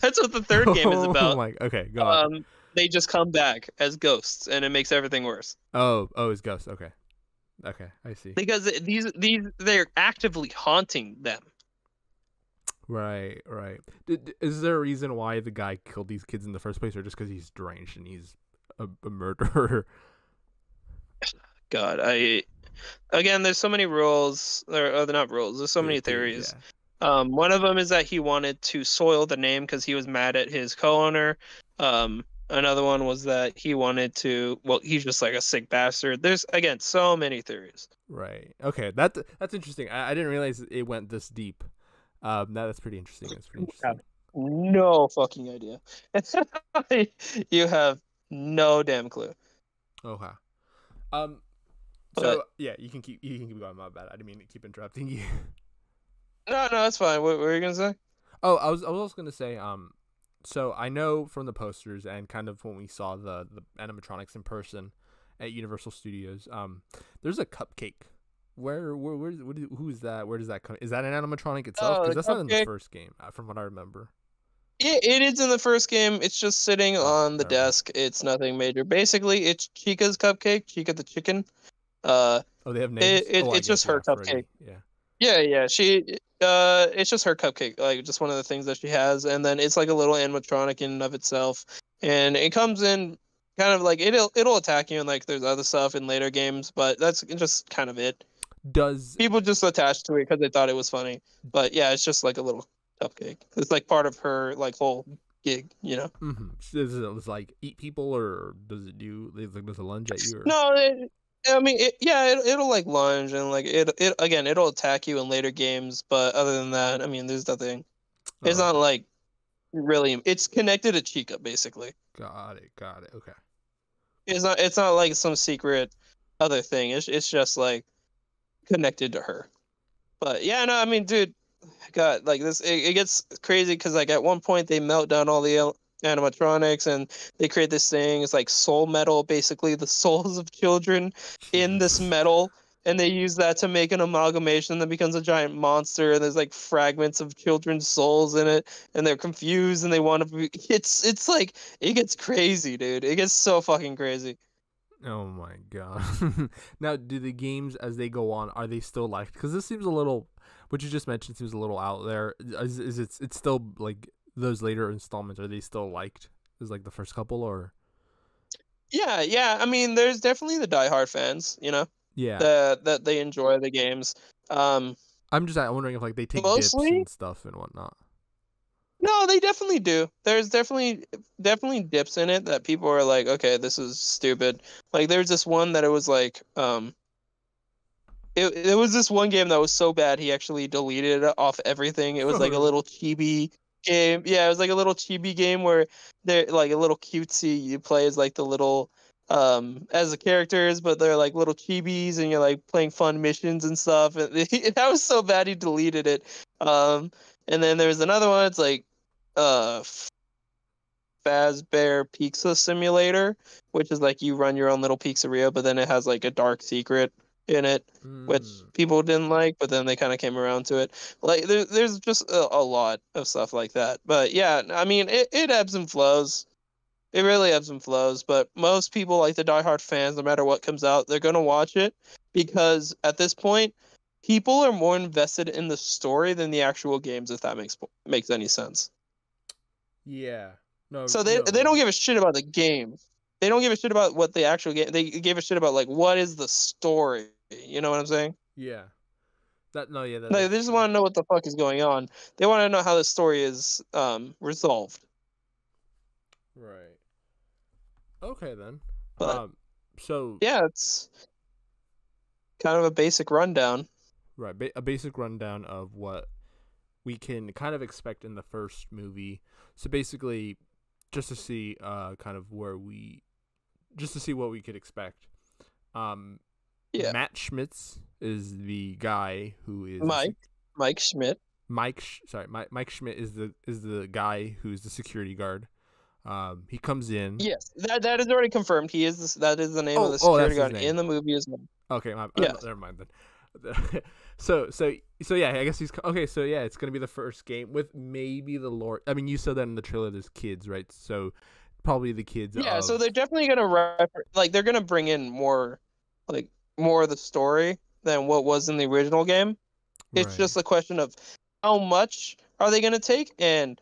that's what the third game is oh about. my. Okay, go on. They just come back as ghosts, and it makes everything worse. Oh, it's Ghost. Okay, okay, I see. Because these they're actively haunting them. Right, right. Is there a reason why the guy killed these kids in the first place, or just because he's deranged and he's a murderer? God, again, there's so many rules, or they're not rules. There's so Yeah, many theories. theories. Yeah. One of them is that he wanted to soil the name because he was mad at his co-owner. Another one was that he wanted to. Well, he's just like a sick bastard. There's again so many theories. Right. Okay. That's interesting. I didn't realize it went this deep. That's pretty interesting. That's pretty Yeah. interesting. No fucking idea. You have no damn clue. Okay. Um. But So yeah, you can keep going. My bad. I didn't mean to keep interrupting you. no, it's fine. What were you gonna say? Oh, I was also gonna say, so I know from the posters and kind of when we saw the animatronics in person at Universal Studios, there's a cupcake. Who is that? Where does that come? Is that an animatronic itself? Oh, Because the that's not in the cupcake. first game, from what I remember. It is in the first game. It's just sitting Oh, on the never mind. desk. It's nothing major. Basically, it's Chica's cupcake, Chica the chicken. Uh, Oh, they have names. Oh, I it's just guess her yeah, cupcake. Freddy. Yeah. Yeah. It's just her cupcake, like just one of the things that she has, and then it's like a little animatronic in and of itself, and it comes in kind of like it'll attack you, and like there's other stuff in later games, but that's just kind of it. Does People just attached to it because they thought it was funny, but yeah, it's just like a little cupcake. It's like part of her like whole gig, you know. does it like eat people or does it do like does it lunge at you or? No, I mean, it'll like lunge and like it again, it'll attack you in later games, but other than that, I mean, there's nothing. It's Oh, not okay. like really. It's connected to Chica basically. Got it. Got it. Okay. It's not like some secret other thing. It's just like connected to her. But yeah, no, I mean, dude, God, like this, it gets crazy because like at one point they melt down all the animatronics and they create this thing. It's like soul metal, basically the souls of children in this Jesus. metal, and they use that to make an amalgamation that becomes a giant monster. And there's like fragments of children's souls in it, and they're confused and they want to be. It's like it gets crazy, dude. It gets so fucking crazy. Oh my god. Now, do the games as they go on are they still liked? Because this seems a little, what you just mentioned seems a little out there. Is it's still like those later installments? Are they still liked? Is like the first couple or? Yeah. I mean, there's definitely the diehard fans, you know, Yeah, that they enjoy the games. I'm wondering if like they take dips Mostly, and stuff and whatnot. no, they definitely do. There's definitely dips in it that people are like, okay, this is stupid. Like there's this one that it was like, it was this one game that was so bad he actually deleted it off everything. It was Oh like a really? little chibi game. Yeah, it was like a little chibi game where they're like a little cutesy. You play as like the little as the characters, but they're like little chibis and you're like playing fun missions and stuff. And that was so bad he deleted it. And then there's another one, it's like uh Fazbear Pizza Simulator, which is like you run your own little pizzeria, but then it has like a dark secret in it, which Mm, people didn't like, but then they kind of came around to it. Like there's just a lot of stuff like that. But yeah, I mean, it ebbs and flows. It really ebbs and flows. But most people, like the diehard fans, no matter what comes out, they're gonna watch it because at this point, people are more invested in the story than the actual games. If that makes any sense. yeah. No, So no, they yeah. don't give a shit about the game. They don't give a shit about what the actual game. They give a shit about like what is the story. You know what I'm saying? Yeah. That no, yeah, Like, they that's just true. want to know what the fuck is going on. They want to know how the story is resolved. Right. Okay then. But So yeah, it's kind of a basic rundown. right, a basic rundown of what we can kind of expect in the first movie. So basically, just to see kind of just to see what we could expect. Um, Yeah, Matt Schmitz is the guy who is Mike Mike Schmidt. Mike Schmidt is the guy who's the security guard. He comes in. Yes, that is already confirmed. That is the name of the Oh, security that's his guard name. in the movie as well. Okay, Yeah, never mind then. So yeah, I guess he's okay. So yeah, it's gonna be the first game with maybe the lore. I mean, you said that in the trailer. There's kids, right? So probably the kids yeah. So of they're definitely gonna like they're gonna bring in like more of the story than what was in the original game. It's right. just a question of how much are they going to take and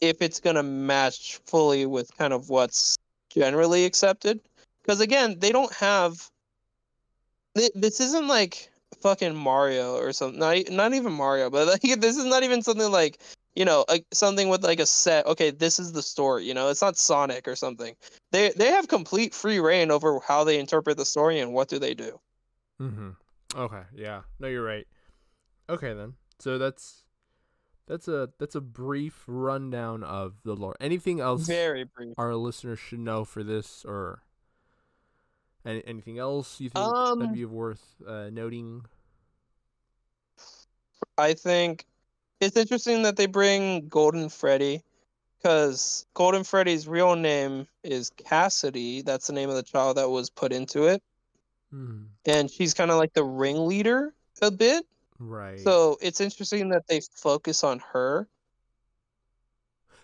if it's going to match fully with kind of what's generally accepted. Because again, they don't have this isn't like fucking Mario or something. Not even Mario, but like this is not even something like something with like a set. Okay, this is the story. It's not Sonic or something. They have complete free reign over how they interpret the story and what do they do. Mm-hmm. Okay. Yeah. No, you're right. Okay then. So that's a brief rundown of the lore. Anything else Very brief. our listeners should know for this, or anything else you think that'd Um, be worth noting? I think it's interesting that they bring Golden Freddy, because Golden Freddy's real name is Cassidy. That's the name of the child that was put into it, and she's kind of like the ringleader a bit. Right. So it's interesting that they focus on her.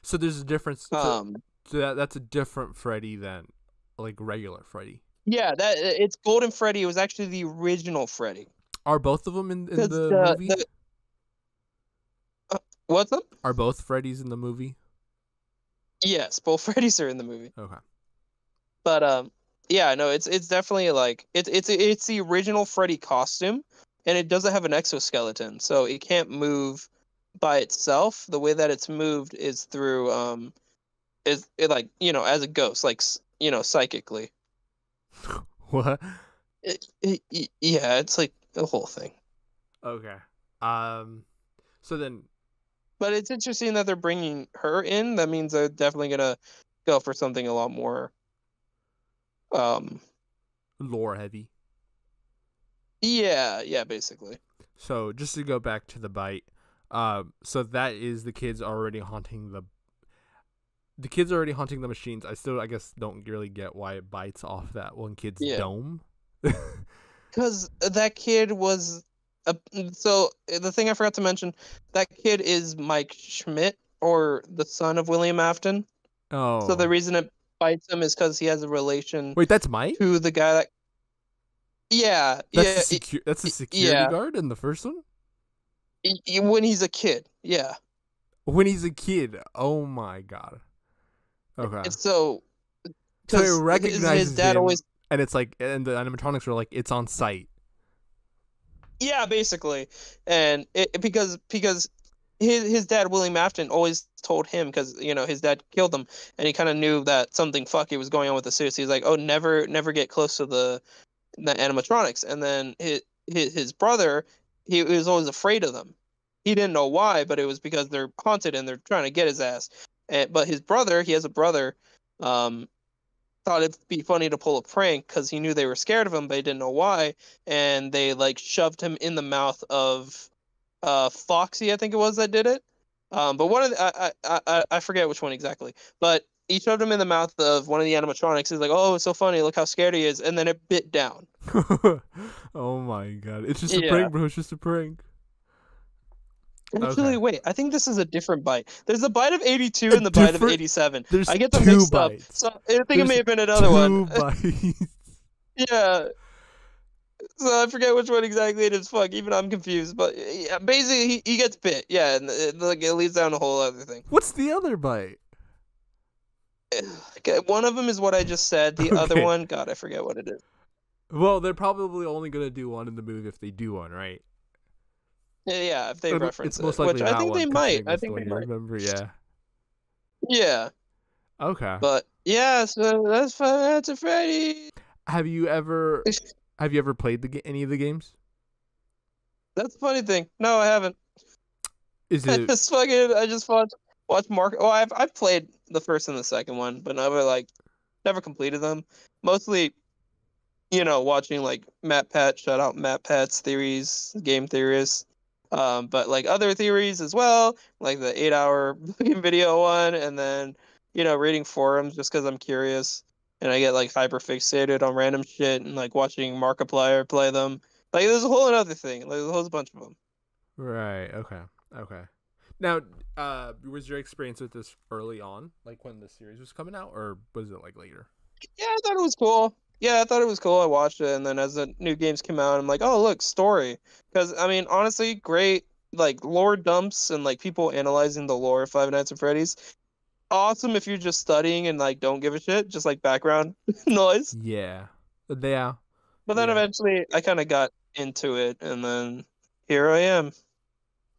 So there's a difference. Um, So that's a different Freddy than like regular Freddy. yeah, that it's Golden Freddy. It was actually the original Freddy. Are both of them in the 'Cause movie? What's up? Are both Freddys in the movie? Yes, both Freddys are in the movie. Okay. But yeah, no, it's definitely like it's the original Freddy costume, and it doesn't have an exoskeleton, so it can't move by itself. The way that it's moved is through is it like as a ghost, like psychically. What? Yeah, it's like the whole thing. Okay. So then, But it's interesting that they're bringing her in. That means they're definitely gonna go for something a lot more lore heavy. yeah, basically. So just to go back to the bite, so that is the kids already haunting the machines. I still, I guess, don't really get why it bites off that one kid's dome. Because that kid was so the thing I forgot to mention, that kid is Mike Schmidt, or the son of William Afton. Oh. So the reason it bites him is because he has a relation. Wait, that's Mike? To the guy that. Yeah, that's a security guard in the first one. When he's a kid, yeah. When he's a kid, oh my god. Okay. It's so it recognizes his dad him, always, and it's like, and the animatronics were like, it's on site. Yeah, basically, and because his dad William Afton always told him, because his dad killed him, and he kind of knew that something fucky was going on with the suits. He's like, oh, never get close to the animatronics. And then his brother, he was always afraid of them. He didn't know why, but it was because they're haunted and they're trying to get his ass. But his brother, he has a brother, thought it'd be funny to pull a prank because he knew they were scared of him, but he didn't know why. And they like shoved him in the mouth of Foxy, I think it was, that did it. But one of I forget which one exactly, but he shoved him in the mouth of one of the animatronics. He's like, "Oh, it's so funny! Look how scared he is!" And then it bit down. Oh my god! It's just a prank, bro. It's just a prank. Actually, wait. I think this is a different bite. There's a bite of 82 and the bite of 87. I get them two mixed bites. up. So I think it may have been another one. Bites. Yeah. So I forget which one exactly it is. Fuck, even I'm confused. But yeah, basically, he gets bit. Yeah, and it leads down a whole other thing. What's the other bite? One of them is what I just said. The other one, God, I forget what it is. Well, they're probably only gonna do one in the movie if they do one, right? Yeah, if they reference it's most likely which I think they might. I think they might. Remember, yeah. Yeah. Okay. But yeah, so that's Five Nights at Freddy's. Have you ever played any of the games? That's the funny thing. No, I haven't. Is it? I just watch Mark. Oh, I've played the first and the second one, but never completed them. Mostly, watching like Matt Pat. Shout out Matt Pat's theories, game theorists. But like other theories as well, like the 8-hour video one, and then reading forums just because I'm curious, and I get like hyper fixated on random shit, and like watching Markiplier play them. Like there's a whole other thing. Like there's a whole bunch of them. Right. Okay. Now, was your experience with this early on, like when the series was coming out, or was it like later? Yeah, I thought it was cool. I watched it, and then as the new games came out, I'm like, oh look, story. Because I mean, honestly, great like lore dumps and like people analyzing the lore of Five Nights at Freddy's. Awesome if you're just studying and like don't give a shit, just like background noise. Yeah. But then eventually, I kind of got into it, and then here I am.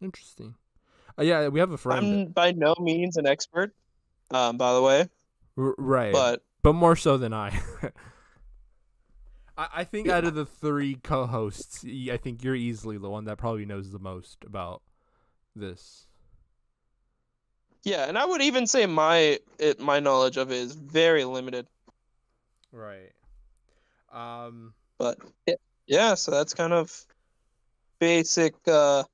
Interesting. Yeah, we have a friend. I'm by no means an expert, by the way. Right. But more so than I. I think out of the 3 co-hosts, I think you're easily the one that probably knows the most about this. Yeah, and I would even say my knowledge of it is very limited. Right. Um. But yeah, so that's kind of basic A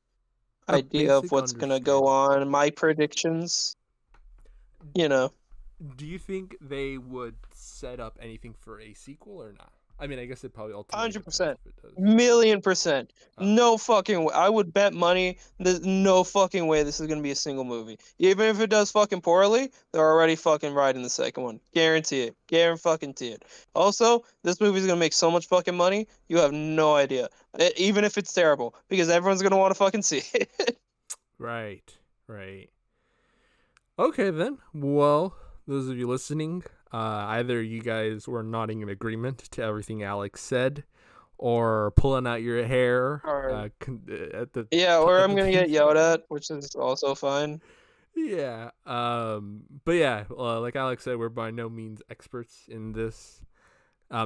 idea of basic what's gonna go understanding. on. My predictions, you know. Do you think they would set up anything for a sequel or not? I mean, I guess it probably ultimately depends 100%. if it does. Million%. Oh, No fucking way. I would bet money there's no fucking way this is gonna be a single movie. Even if it does fucking poorly, they're already fucking writing the second one. Guarantee it. Guarantee it. Also, this movie's gonna make so much fucking money, you have no idea. Even if it's terrible, because everyone's gonna want to fucking see it. right, right. Okay then. Well, those of you listening, either you guys were nodding in agreement to everything Alex said, or pulling out your hair Or at the yeah, or at I'm the gonna get teeth. yelled at, which is also fine. Yeah. But yeah, like Alex said, we're by no means experts in this.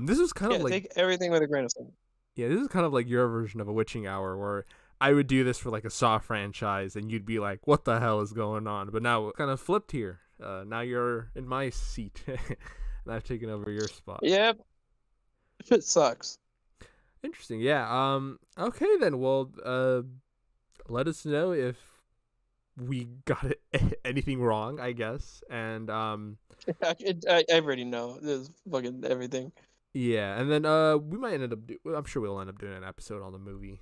This is kind of Yeah, like take everything with a grain of salt. Yeah, this is kind of like your version of a witching hour where I would do this for like a Saw franchise and you'd be like, what the hell is going on? But now kind of flipped here. Now you're in my seat and I've taken over your spot. Yep, it sucks. Interesting. Yeah. Okay then. Well, let us know if we got anything wrong, I guess. And I already know. There's fucking everything. yeah, and then we might end up I'm sure we'll end up doing an episode on the movie.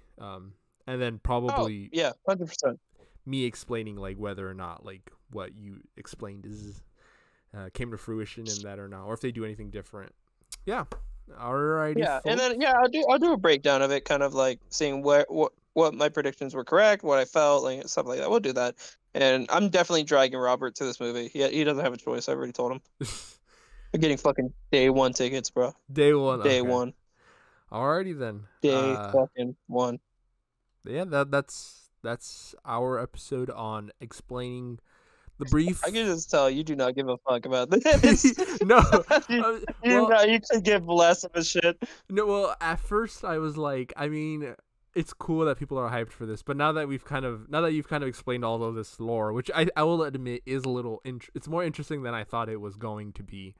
And then Oh, probably yeah, 100%. me explaining like whether or not like what you explained is came to fruition in that or not, or if they do anything different. Yeah. Alrighty, Yeah, and folks. then yeah, I'll do a breakdown of it, kind of like seeing what my predictions were correct, what I felt, like stuff like that. We'll do that. And I'm definitely dragging Robert to this movie. He doesn't have a choice. I already told him. I'm getting fucking day one tickets, bro. Day one. Day Okay. one. Alrighty then. Day fucking one. Yeah, that's our episode on explaining the brief. I can just tell you do not give a fuck about this. No, You could give less of a shit. no. Well, at first I was like, I mean, it's cool that people are hyped for this, but now that you've kind of explained all of this lore, which I will admit is a little, it's more interesting than I thought it was going to be.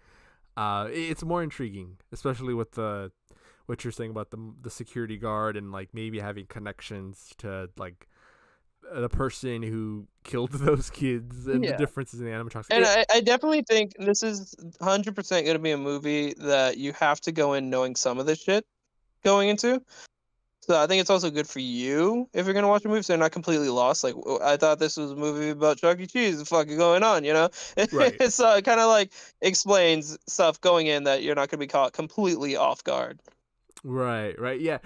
It's more intriguing, especially with what you're saying about the security guard and like maybe having connections to like the person who killed those kids and the Yeah. differences in the animatronics. And I definitely think this is 100% going to be a movie that you have to go in knowing some of this shit going into. So I think it's also good for you if you're going to watch a movie so you're not completely lost. Like, I thought this was a movie about Chuck E. Cheese. What's fucking going on, you know? Right. It's kind of like explains stuff going in that you're not going to be caught completely off guard. Right, yeah.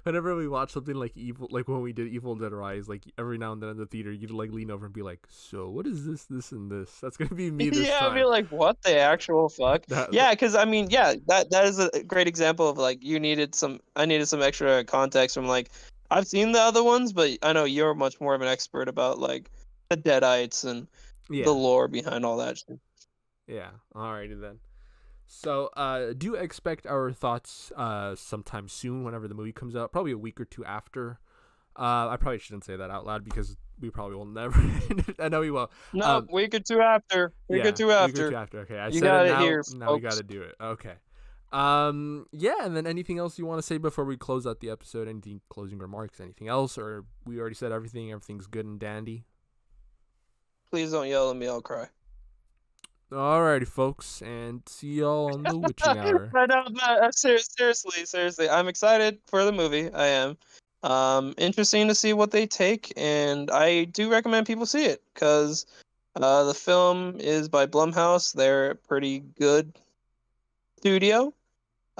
Whenever we watch something like Evil, like when we did Evil Dead Rise, like every now and then in the theater, you'd like lean over and be like, "So what is this, and this?" That's gonna be me this Yeah, time. I'd be like, what the actual fuck? Yeah, because I mean, yeah, that is a great example of like I needed some extra context from like I've seen the other ones, but I know you're much more of an expert about like the Deadites and the lore behind all that shit. Yeah. Alrighty then. So, do expect our thoughts sometime soon, whenever the movie comes out, probably a week or two after. I probably shouldn't say that out loud because we probably will never. I know we will. No, week or two after. Week or two after. Week or two after. Okay, I You said got it it now. here, Now we folks. got to do it. Okay. Yeah, and then anything else you want to say before we close out the episode? Anything closing remarks? Anything else, or we already said everything? Everything's good and dandy. Please don't yell at me. I'll cry. Alrighty, folks, and see y'all on the witching hour. But no, seriously, I'm excited for the movie. I am. Interesting to see what they take, and I do recommend people see it because the film is by Blumhouse. They're a pretty good studio.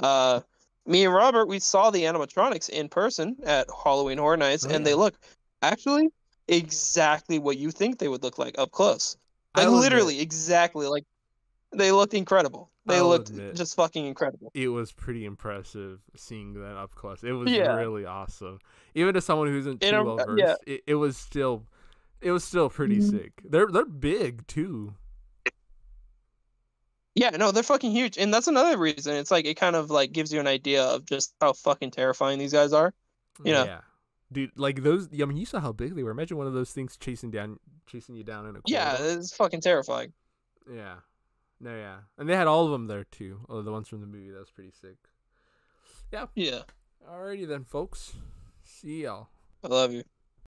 Me and Robert, we saw the animatronics in person at Halloween Horror Nights, and they look actually exactly what you think they would look like up close. Like literally exactly like they looked incredible. They looked just fucking incredible. It was pretty impressive seeing that up close. It was really awesome. Even to someone who isn't too well versed, it was still pretty sick. They're big too. Yeah, no, they're fucking huge, and that's another reason. It's like it kind of like gives you an idea of just how fucking terrifying these guys are. You know? Yeah. Dude, like those. I mean, you saw how big they were. Imagine one of those things chasing you down in a Yeah, corridor. it's fucking terrifying. Yeah. No, yeah. And they had all of them there too. Oh, the ones from the movie. That was pretty sick. Yeah. Yeah, Alrighty then, folks. See y'all. I love you.